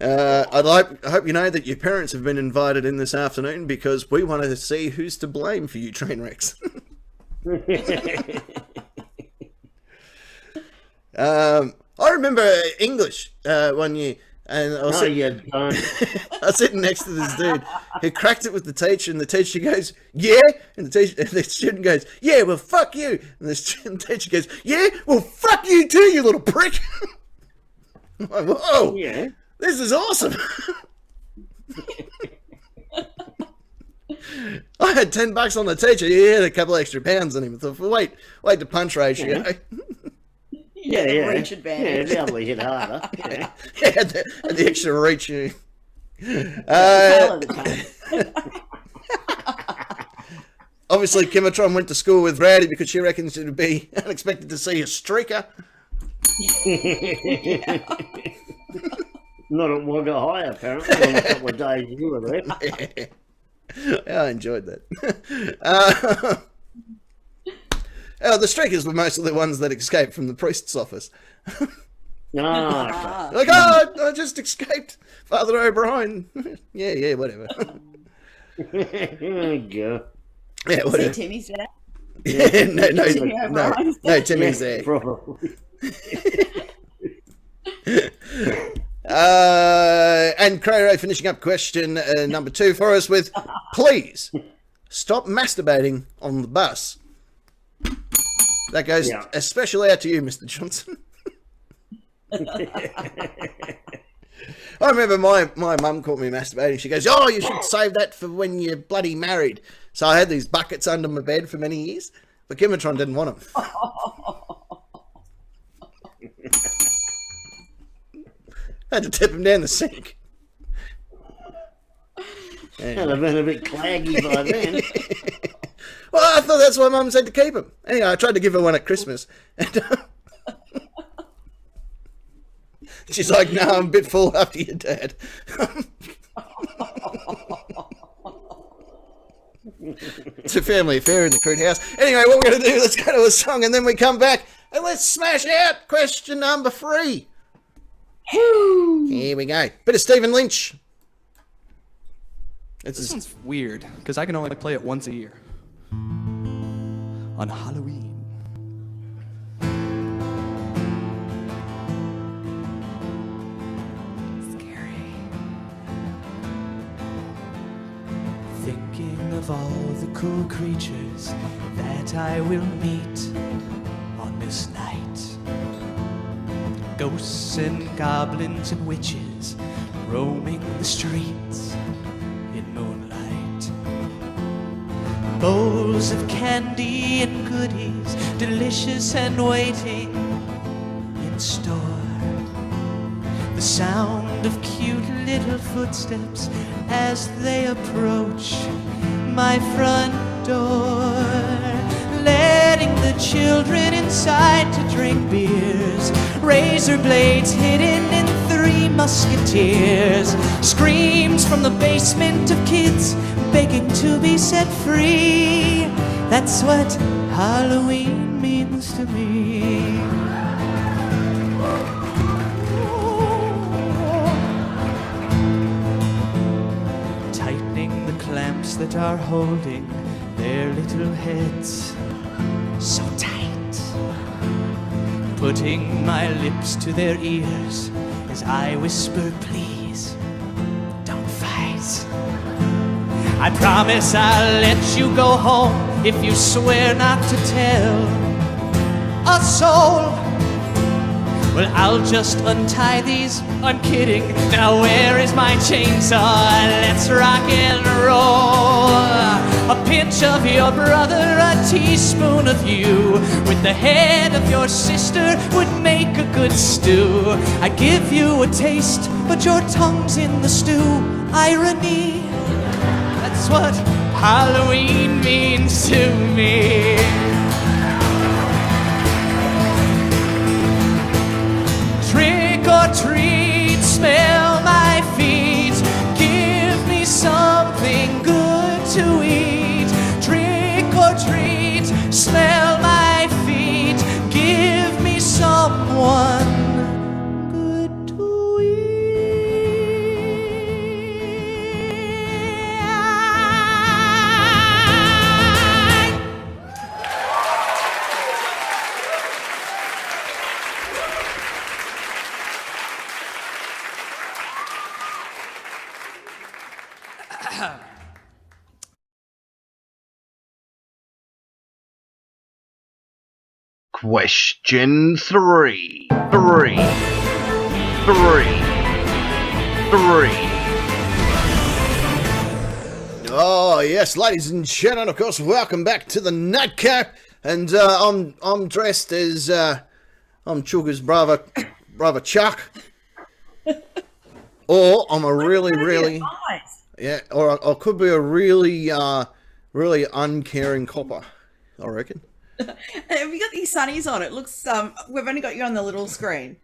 I hope you know that your parents have been invited in this afternoon because we want to see who's to blame for you train wrecks. I remember English one year, and I was I was sitting next to this dude who cracked it with the teacher, and the teacher goes, "Yeah," and the student goes, "Yeah, well, fuck you," and the teacher goes, "Yeah, well, fuck you too, you little prick." I'm like, whoa, Yeah. this is awesome. I had $10 on the teacher. He had a couple extra pounds on him. I thought, wait to punch ratio. Yeah, Yeah. reach advantage. Yeah, they'll hit harder. Yeah. Yeah, the extra reach. Obviously, Kimatron went to school with Rowdy because she reckons it would be unexpected to see a streaker. Not at Wagga High, apparently, on a couple of days you were there. Yeah, I enjoyed that. The streakers were mostly the ones that escaped from the priest's office. Ah, Like, I just escaped Father O'Brien. Yeah, whatever. oh, God. Yeah, See whatever. Timmy's dad? Yeah, no, Timmy's Yeah, there. probably. And Cray finishing up question number 2 for us with, please stop masturbating on the bus. That goes especially out to you, Mr. Johnson. I remember my mum caught me masturbating. She goes, "Oh, you should save that for when you're bloody married." So I had these buckets under my bed for many years, but Kimatron didn't want them. had to tip him down the sink. That'd have been a bit claggy by then. Well, I thought that's why Mum said to keep him. Anyway, I tried to give her one at Christmas. And she's like, no, I'm a bit full after your dad. It's a family affair in the Crude house. Anyway, what we're going to do, let's go to a song and then we come back and let's smash out question number 3. Woo! Here we go. Bit of Stephen Lynch. This one's weird, because I can only play it once a year. On Halloween. Scary. Thinking of all the cool creatures that I will meet on this night. Ghosts and goblins and witches roaming the streets in moonlight. Bowls of candy and goodies, delicious and waiting in store. The sound of cute little footsteps as they approach my front door. Letting the children inside to drink beers. Razor blades hidden in 3 musketeers. Screams from the basement of kids begging to be set free. That's what Halloween means to me. Tightening the clamps that are holding their little heads so tight. Putting my lips to their ears as I whisper, please, don't fight. I promise I'll let you go home if you swear not to tell a soul. Well, I'll just untie these, I'm kidding. Now where is my chainsaw? Let's rock and roll. A pinch of your brother, a teaspoon of you. With the head of your sister would make a good stew. I give you a taste, but your tongue's in the stew. Irony, that's what Halloween means to me. Trick or treat, smell my feet. Give me something good to eat. Trick or treat, smell my feet. Give me someone good to eat. Question 3. 3. 3. 3. Oh yes, ladies and gentlemen, of course, welcome back to the Nightcap. And I'm dressed as I'm Chugga's brother Chuck. Or I'm a really yeah, or I could be a really uncaring copper, I reckon. Have you got these sunnies on? It looks we've only got you on the little screen.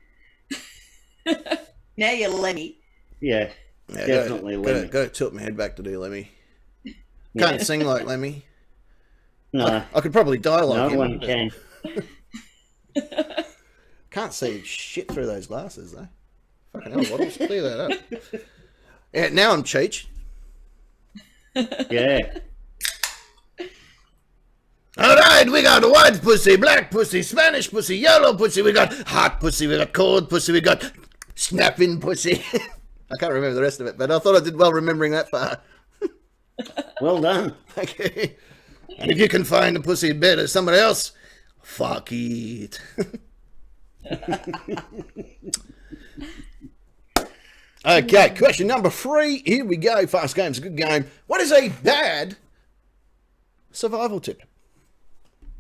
Now you're Lenny. Yeah, Yeah, definitely Lemmy. Gotta tilt my head back to do Lemmy. Can't sing like Lemmy. No, I could probably die like no him. one can. Can't see shit through those glasses though. Fucking hell, Waddles, clear that up. Yeah, now I'm Cheech. Yeah. Alright, we got white pussy, black pussy, Spanish pussy, yellow pussy, we got hot pussy, we got cold pussy, we got snapping pussy. I can't remember the rest of it, but I thought I did well remembering that far. Well done. Okay. And if you can find a pussy better than somebody else, fuck it. Okay, question number 3. Here we go. Fast game's a good game. What is a bad survival tip?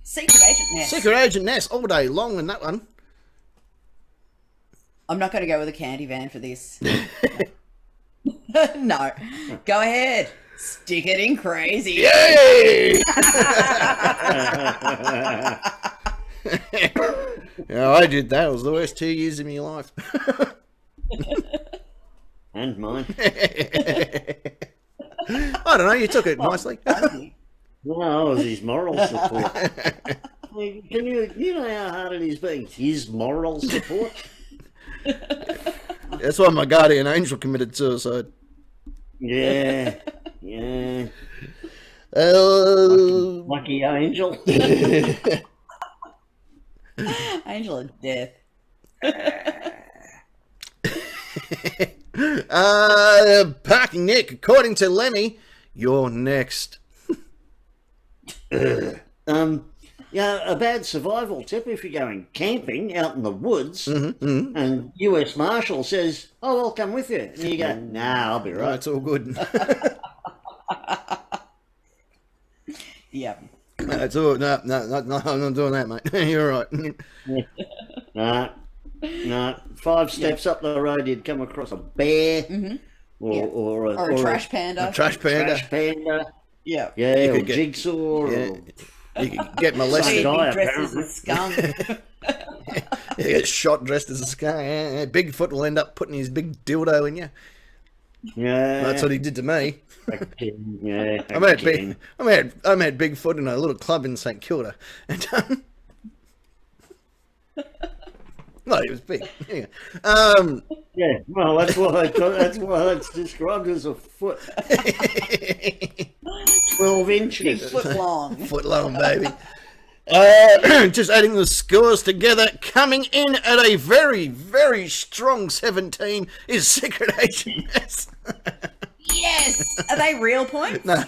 Secret Agent Ness. Secret Agent Ness all day long in that one. I'm not going to go with a candy van for this. No. Go ahead. Stick it in crazy. Yay! Yeah, I did that. It was the worst 2 years of my life. And mine. I don't know. You took it nicely. No, I was his moral support. Can you know how hard it is being his moral support? That's why my guardian angel committed suicide. Yeah. Lucky angel. Angel of death. Parking Nick, according to Lemmy, you're next. Yeah, a bad survival tip if you're going camping out in the woods and US Marshal says, "Oh, I'll come with you." And you go, "Nah, I'll be Right, right." it's all good. Yeah. It's all no, I'm not doing that, mate. You're right. Nah. 5 steps up the road, you'd come across a bear or Or a trash panda. A trash panda. trash panda. Yeah. Yeah, You or could get- jigsaw. Yeah. Or, You could get So molested. you'd guy, be dressed as a skunk. You get shot dressed as a skunk. Yeah. Bigfoot will end up putting his big dildo in you. yeah. That's what he did to me. Yeah. I met Bigfoot in a little club in St Kilda, and well, he was big. Yeah. Yeah, well, that's why it's described as a foot. 12 inches. Foot long. Foot long, baby. Just adding the scores together, coming in at a very, very strong 17 is Secret Agent Mess. Yes. Are they real points? No,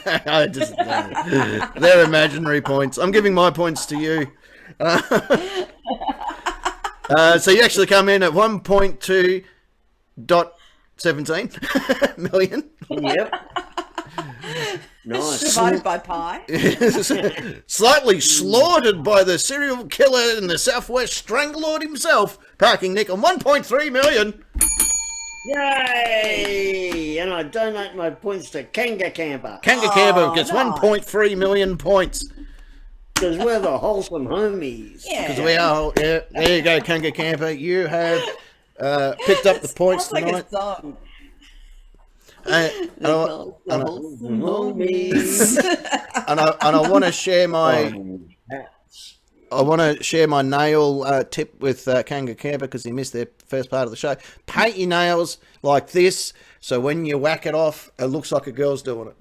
they're imaginary points. I'm giving my points to you. So you actually come in at 1.2.17 million. Yep. Nice. Divided by pi. Slightly slaughtered by the serial killer in the Southwest Stranglord himself, Parking Nick on 1.3 million. Yay! And I donate my points to Kanga Camper. Kanga Camper gets nice. 1.3 million points. Because we're the wholesome homies. Yeah. Because we are, yeah, there you go, Kanga Camper. You have picked up the points Sounds like tonight. a song. And The wholesome homies. I want to share my nail tip with Kanga Camper because he missed their first part of the show. Paint your nails like this, so when you whack it off, it looks like a girl's doing it.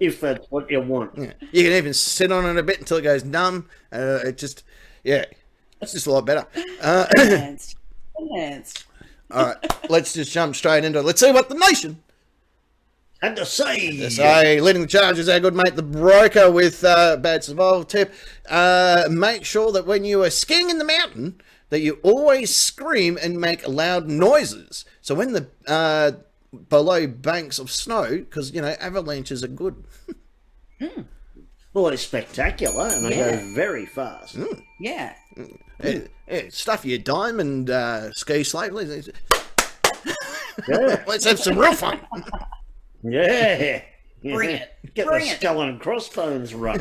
If that's what you want. Yeah. You can even sit on it a bit until it goes numb. It's just a lot better. Enhanced. All right, let's just jump straight into it. Let's see what the nation Had to say. So, leading the charge is our good mate, the broker, with bad survival tip. Make sure that when you are skiing in the mountain, that you always scream and make loud noises. So when the below banks of snow, because avalanches are good. Well, it's spectacular, and they go very fast. Yeah. Stuff your diamond ski slate. Yeah. Let's have some real fun. Yeah. Bring it. Get Bring the it. skull and crossbones run.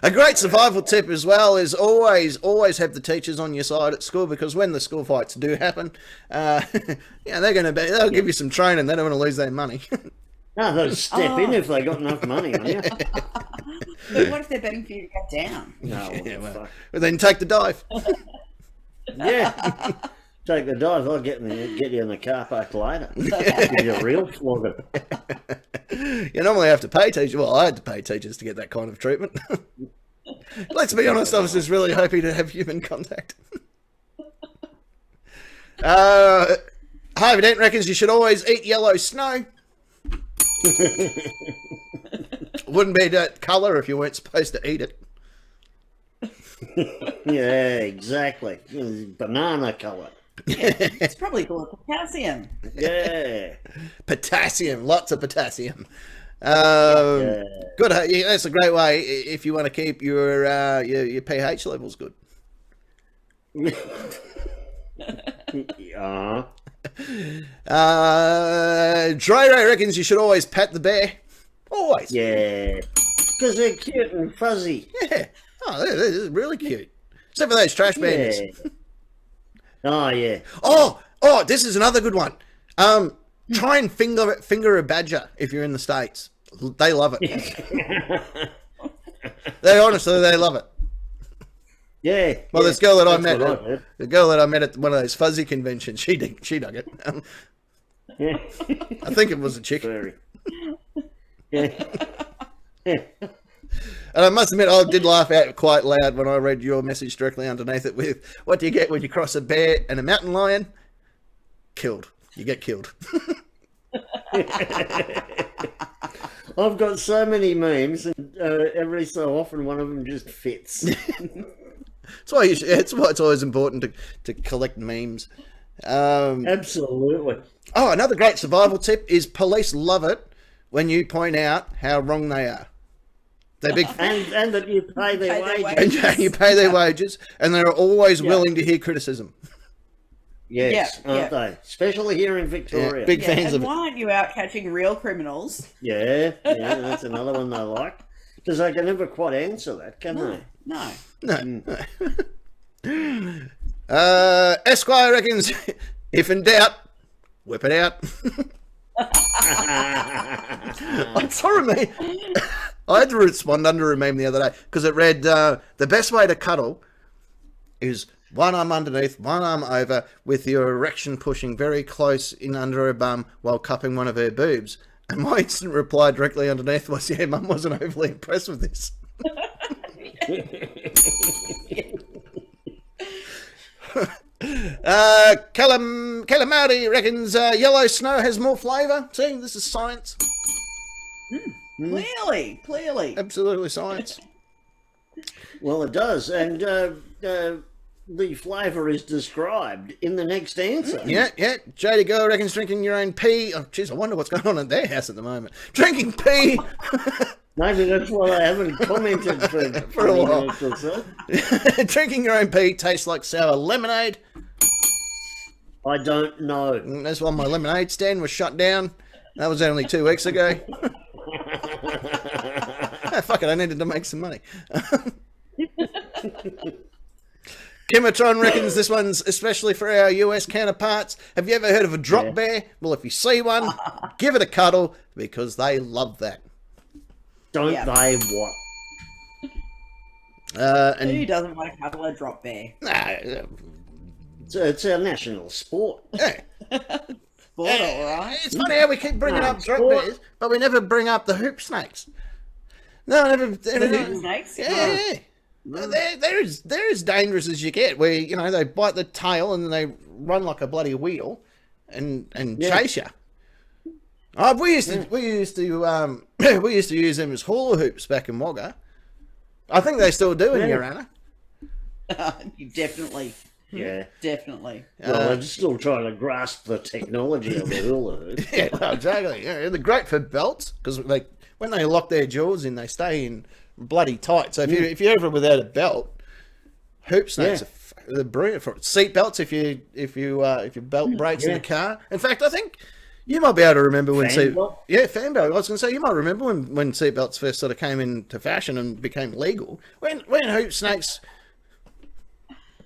A great survival tip as well is always have the teachers on your side at school, because when the school fights do happen, they'll give you some training. They don't want to lose their money. No, they'll step in if they got enough money on you. But what if they're betting for you to get down? No, But then take the dive. yeah. Take the dive. I'll get you in the car park later. Give you a real flogging. You normally have to pay teachers. Well, I had to pay teachers to get that kind of treatment. Let's be honest, I was just really happy to have human contact. Harvey Dent reckons you should always eat yellow snow. Wouldn't be that colour if you weren't supposed to eat it. Yeah, exactly. Banana colour. It's probably full of potassium. Yeah. Potassium, lots of potassium. Good. That's a great way if you want to keep your pH levels good. Dry Ray reckons you should always pat the bear. Always. Yeah. Because they're cute and fuzzy. Yeah. Oh, they're really cute. Except for those trash bandits. Yeah. Oh, yeah. Oh, this is another good one. Try and finger a badger if you're in the States. They love it. They love it. Yeah. Well, yeah. this girl that I That's met, what I heard. the girl that I met at one of those fuzzy conventions, she dug it. Yeah. I think it was a chick. Very. Yeah. Yeah. And I must admit, I did laugh out quite loud when I read your message directly underneath it with, what do you get when you cross a bear and a mountain lion? Killed. You get killed. I've got so many memes, and every so often one of them just fits. That's why it's always important to collect memes. Absolutely. Oh, another great survival tip is police love it when you point out how wrong they are. They're big, And that you pay their wages. and you pay their wages, and they're always willing to hear criticism. Yes, aren't they? Especially here in Victoria. Yeah, big fans and of it. why aren't you out catching real criminals? Yeah, that's another one they like. Because they can never quite answer that, can they? No. No. Esquire reckons, if in doubt, whip it out. I'm sorry, mate. I had to respond under a meme the other day because it read, the best way to cuddle is one arm underneath, one arm over, with your erection pushing very close in under her bum while cupping one of her boobs. And my instant reply directly underneath was, yeah, Mum wasn't overly impressed with this. Calamari reckons yellow snow has more flavour. See, this is science. Clearly. Absolutely science. Well, it does. And the flavour is described in the next answer. Yeah. JD Girl reckons drinking your own pee. Oh, jeez, I wonder what's going on at their house at the moment. Drinking pee. Maybe that's why I haven't commented for a 20 while. minutes or so. Drinking your own pee tastes like sour lemonade. I don't know. And that's why my lemonade stand was shut down. That was only 2 weeks ago. Fuck it, I needed to make some money. Kimatron reckons this one's especially for our US counterparts. Have you ever heard of a drop bear? Well, if you see one, give it a cuddle because they love that. Don't they what? And Who doesn't want to cuddle a drop bear? It's our national sport. Yeah. All right. It's funny how we keep bringing up drop sport. bears, but we never bring up the hoop snakes. No, never. The hoop snakes? Yeah. They're as dangerous as you get. Where they bite the tail and then they run like a bloody wheel, and chase you. Oh, we used to use them as hula hoops back in Wagga. I think they still do in Urana. Definitely. Yeah. Definitely. Well, they're still trying to grasp the technology of the hula hoop. Yeah, well, exactly. Yeah, they're great for belts because when they lock their jaws in, they stay in bloody tight. So if you're ever without a belt, hoop snakes they're brilliant for it. Seat belts if your belt breaks in the car. In fact, I think you might be able to remember when fan belt. I was going to say you might remember when seat belts first sort of came into fashion and became legal. When hoop snakes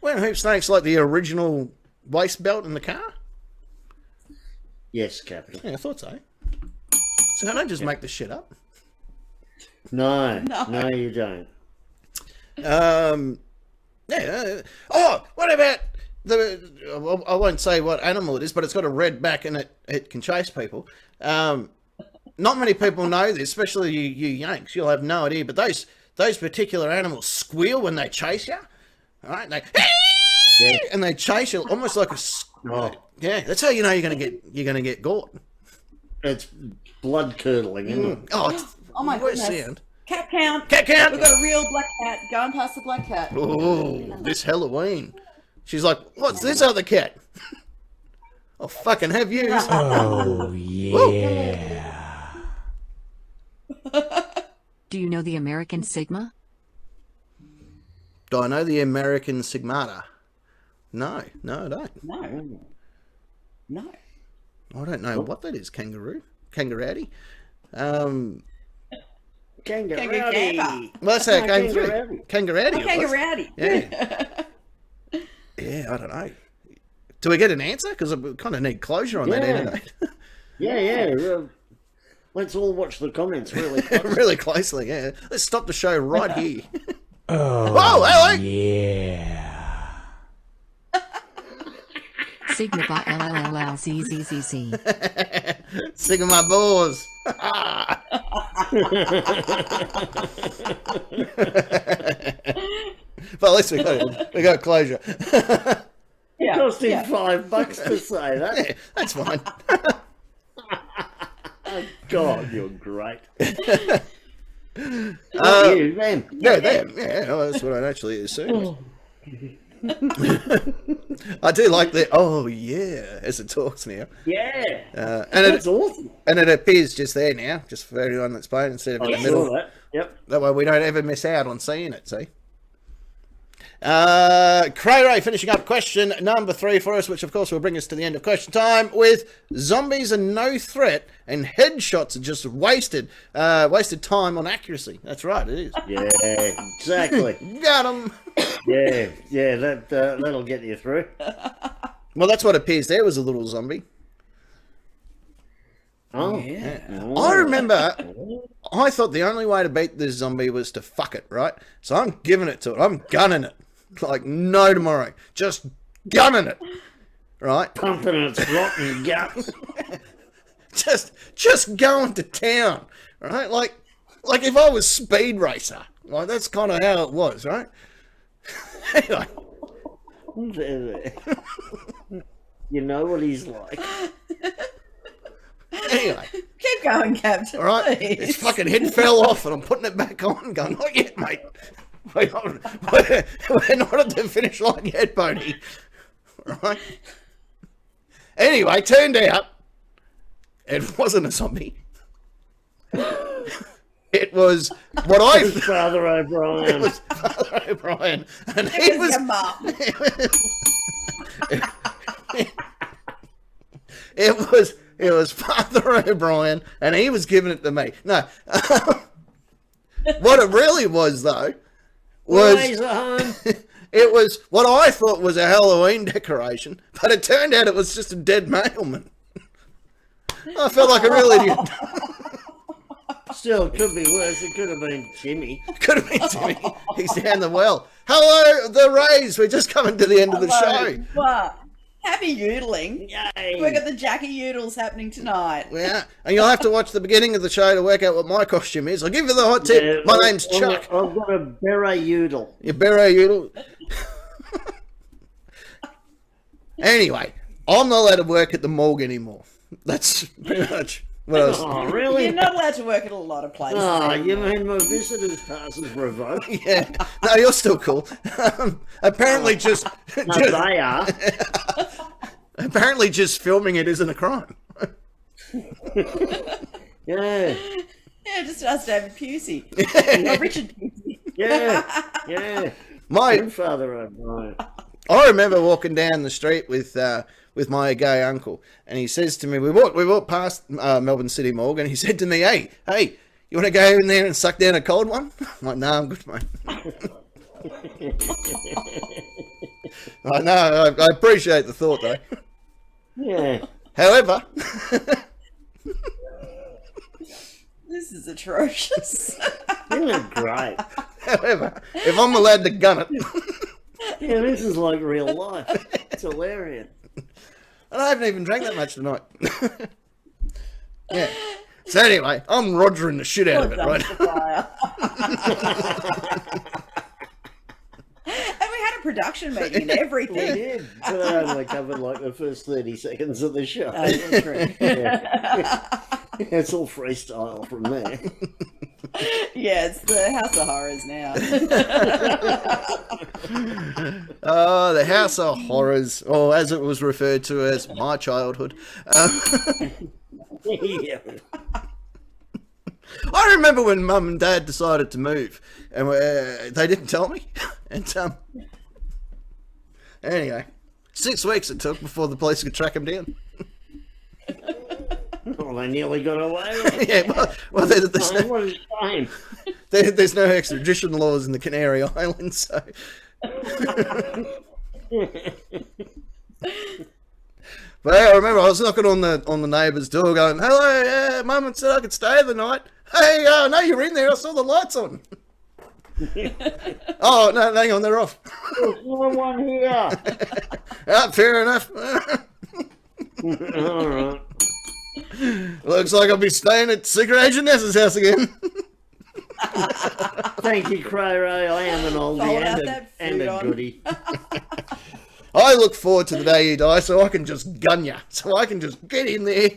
like the original waist belt in the car. Yes, Captain. Yeah, I thought so. So I don't just make this shit up. No, you don't. What about I won't say what animal it is, but it's got a red back and it can chase people. Not many people know this, especially you Yanks. You'll have no idea, but those particular animals squeal when they chase you. All right, and they chase you almost like a. Yeah, that's how you know you're gonna get caught. It's blood curdling, isn't it? Oh my worst goodness. sound. Cat count. Cat count. We've got a real black cat going past the black cat. Oh, this Halloween. She's like, what's this other cat? I'll fucking have you. Oh, yeah. Do you know the American Sigma? Do I know the American Sigmata? No, I don't. No. I don't know what that is. Kangaroo. Kangaroo. Well, that's how it came through. Kangaroo. Kangaroo. Kangaroo. Yeah. Yeah, I don't know. Do we get an answer? Because we kind of need closure on that anyway. Yeah. Well, let's all watch the comments really closely. Really closely, yeah. Let's stop the show right here. Oh, hello! Yeah. Sigma by LLLLCZZZ. Sick of my balls. But at least we got closure. Yeah. Cost him $5 to say that. Yeah, that's fine. God, you're great. Not you, them. Yeah, them. Yeah, well, that's what I'd actually assume. I do like the oh yeah as it talks now. Yeah. And That's awesome. And it appears just there now, just for everyone that's playing instead of in the middle. Saw that. Yep. That way we don't ever miss out on seeing it, see? Cray Ray finishing up question number 3 for us, which of course will bring us to the end of question time with zombies are no threat and headshots are just wasted time on accuracy. That's right, it is. Yeah, exactly. Got 'em. Yeah, that'll get you through. Well, that's what appears there was a little zombie. Oh. I remember, I thought the only way to beat this zombie was to fuck it, right? So I'm giving it to it. I'm gunning it. Like no tomorrow. Just gunning it. Right? Pumping its rotten guts. just going to town. Right? Like if I was Speed Racer. Like that's kind of how it was, right? Anyway. You know what he's like. Anyway. Keep going, Captain. All right, please. its fucking head fell off, and I'm putting it back on. Going, not yet, mate. We're not at the finish line yet, Bodie. All right. Anyway, turned out it wasn't a zombie. It was what I Father O'Brien. It was Father O'Brien, and It was your mum. It was Father O'Brien, and he was giving it to me. No, what it really was though was it was what I thought was a Halloween decoration, but it turned out it was just a dead mailman. I felt like a real idiot. Still, it could be worse. It could have been Timmy. Could have been Timmy. He's down the well. Hello, the Rays. We're just coming to the end of the show. What? Happy yodeling. Yay. We've got the Jackie Yoodles happening tonight. Yeah, and you'll have to watch the beginning of the show to work out what my costume is. I'll give you the hot tip. Yeah, My name's Chuck. I've got a beret udel. You beret Udall. Anyway, I'm not allowed to work at the morgue anymore. That's pretty much what I was... Oh, really? You're not allowed to work at a lot of places. Oh, you anymore. mean my visitor's pass is revoked? Yeah. No, you're still cool. Apparently just... No, they are. Apparently just filming it isn't a crime. Yeah. Yeah, just ask David Pusey. Or Richard Pusey. Yeah. My... Grandfather O'Brien. I remember walking down the street with my gay uncle, and he says to me, we walked past Melbourne City Morgue, and he said to me, hey, you want to go in there and suck down a cold one? I'm like, no, I'm good, mate. I know, I appreciate the thought, though. Yeah. However... This is atrocious. Isn't it great? However, if I'm allowed to gun it... Yeah, this is like real life. It's hilarious. And I haven't even drank that much tonight. Yeah. So anyway, I'm rogering the shit out of it, right? And we had a production meeting and everything. We did. But I only covered like the first 30 seconds of the show. Oh, yeah, true. Yeah. It's all freestyle from there. Yeah, it's the House of Horrors now. Oh, the House of Horrors, or as it was referred to as my childhood. Yeah. I remember when Mum and Dad decided to move, and they didn't tell me. And anyway, 6 weeks it took before the police could track him down. Oh, they nearly got away with it. Yeah, well there's, Oh, no, what a shame. there's no extradition laws in the Canary Islands, so... But yeah, I remember I was knocking on the neighbour's door going, hello, yeah, Mum had said I could stay the night. Hey, no, you're in there, I saw the lights on. Oh, no, hang on, they're off. There's no one here. Ah, fair enough. All right. Looks like I'll be staying at Secret Agent Ness's house again. Thank you, Cray Ray. I am an oldie Fold out and that and food a on. goodie. I look forward to the day you die so I can just gun you. So I can just get in there.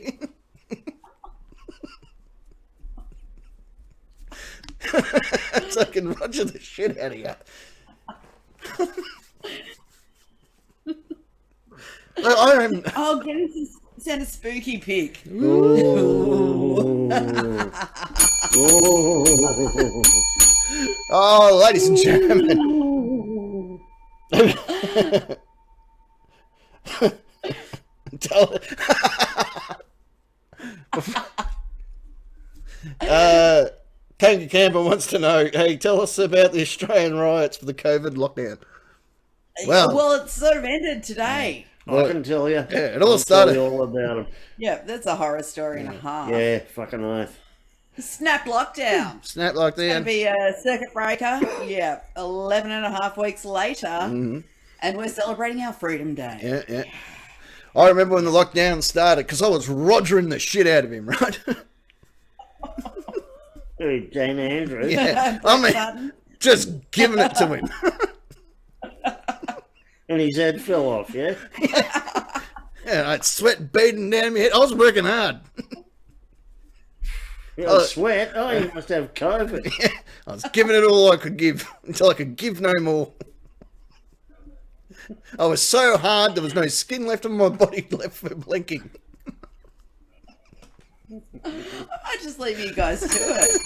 So I can roger the shit out of you. I am... Oh, get us to send a spooky pic. Ooh. Ooh. Oh, ladies and gentlemen. Kangaroo Camper wants to know, hey, tell us about the Australian riots for the COVID lockdown. Well, it's sort of ended today. I can tell you. Yeah, it all I'll started- tell you all about them. Yeah, that's a horror story and a half. Yeah, fucking oath. Snap lockdown. Snap It's going to lockdown. be a circuit breaker. Yeah, 11 and a half weeks later. And we're celebrating our Freedom Day. Yeah, yeah. I remember when the lockdown started because I was rogering the shit out of him, right? Hey, Dan Andrews. Yeah, Brett I mean, Sutton. just giving it to him. And his head fell off, yeah? Yeah, I'd sweat beating down my head. I was working hard. You sweat? Oh, you must have COVID. I was giving it all I could give until I could give no more. I was so hard there was no skin left on my body left for blinking. I might just leave you guys to it.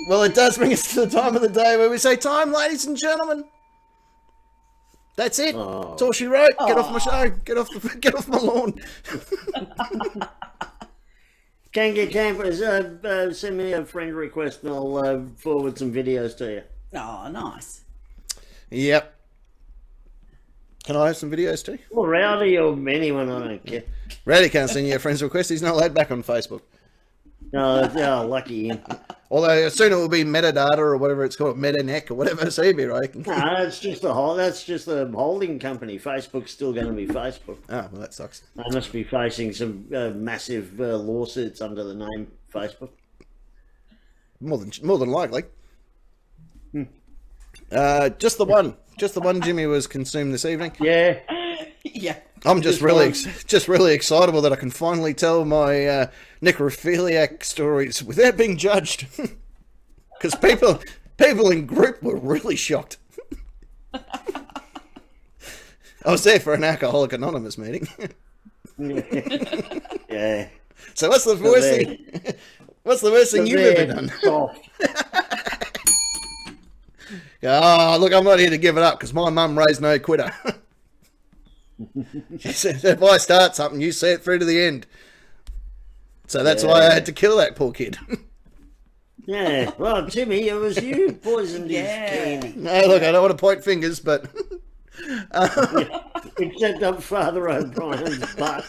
Well, it does bring us to the time of the day where we say, time, ladies and gentlemen. That's it. Oh. That's all she wrote. Get off my show. Get off my lawn. Kangaroo Campers, send me a friend request and I'll forward some videos to you. Oh, nice. Yep. Can I have some videos too? Or Rowdy or anyone, I don't care. Rowdy can't send you a friend's request. He's not allowed back on Facebook. No, oh, lucky him. Although soon it will be metadata or whatever it's called, MetaNet or whatever. So he'd be right. No, that's just the holding company. Facebook's still going to be Facebook. Oh, well, that sucks. They must be facing some massive lawsuits under the name Facebook. More than likely. Just the one Jimmy was consumed this evening. Yeah. Yeah. I'm just really excitable that I can finally tell my necrophiliac stories without being judged. Because people in group were really shocked. I was there for an Alcoholic Anonymous meeting. Yeah. So what's the worst thing? What's the worst thing you've ever done? Soft. Oh, look, I'm not here to give it up because my mum raised no quitter. She said, if I start something, you see it through to the end. So that's why I had to kill that poor kid. Yeah. Well, Timmy, it was you poisoned his candy. No, look, I don't want to point fingers, but Except up Father O'Brien's butt.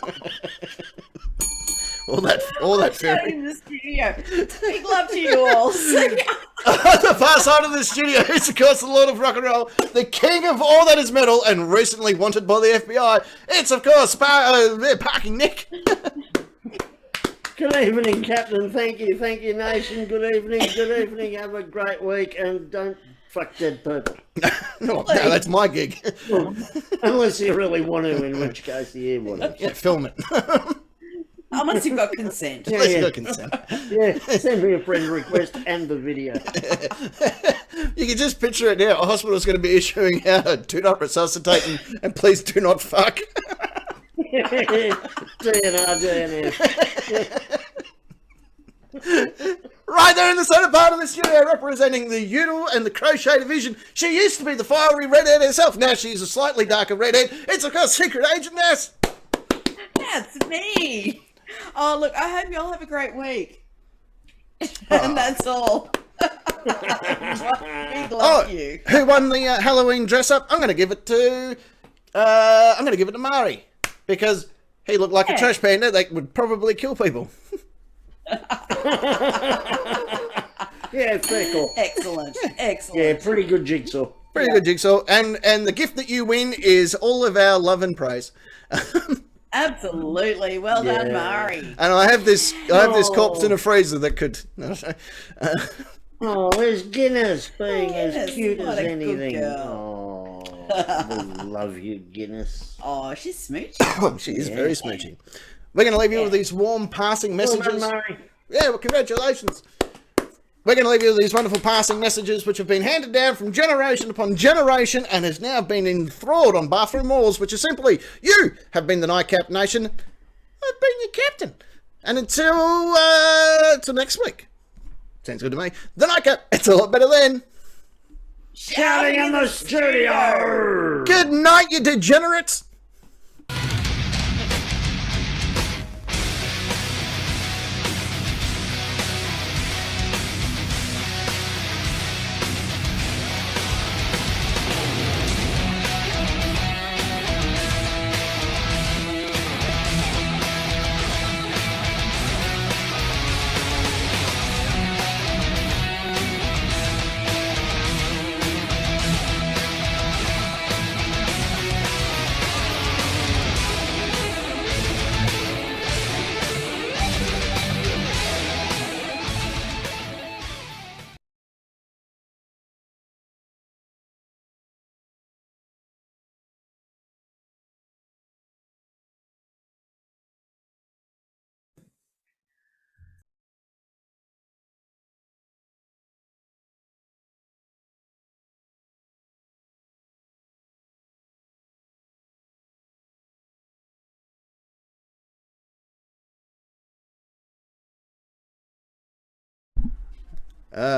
all that fairy. In the studio. Big love to you all. The far side of the studio is, of course, the Lord of Rock and Roll, the king of all that is metal, and recently wanted by the FBI. It's, of course, Parking Nick. Good evening, Captain. Thank you, nation. Good evening. Have a great week, and don't fuck dead people. No, that's my gig. Unless you really want to, in which case, yeah, whatever. Yeah, film it. Unless you've got consent. Let's go consent. Yeah, send me a friend request and the video. You can just picture it now. A hospital's going to be issuing out a do not resuscitate and please do not fuck. DNR. Right Right there in the centre part of the studio, representing the Udall and the Crochet division. She used to be the fiery redhead herself. Now she's a slightly darker redhead. It's, of course, Secret Agent Ness. That's me. Oh, look, I hope you all have a great week. And that's all. We love you. Who won the Halloween dress-up? I'm going to give it to Mari, because he looked like a trash panda that would probably kill people. Yeah, fair call. Excellent. Yeah, pretty good jigsaw. Pretty good jigsaw. And the gift that you win is all of our love and praise. Absolutely. Well done, Mari. And I have this corpse in a freezer that could. Oh, there's Guinness being Guinness, as cute what as a good anything. girl. Oh, we love you, Guinness. Oh, she's smooching. Oh, she is very smooching. We're going to leave you with these warm passing messages. Well done, Murray. Yeah, well, congratulations. We're going to leave you with these wonderful passing messages which have been handed down from generation upon generation and has now been enthralled on bathroom walls, which is simply, you have been the Nightcap Nation. I've been your captain. And until next week. Sounds good to me. The Nightcap, it's a lot better then. Shouting in the studio! Good night, you degenerates.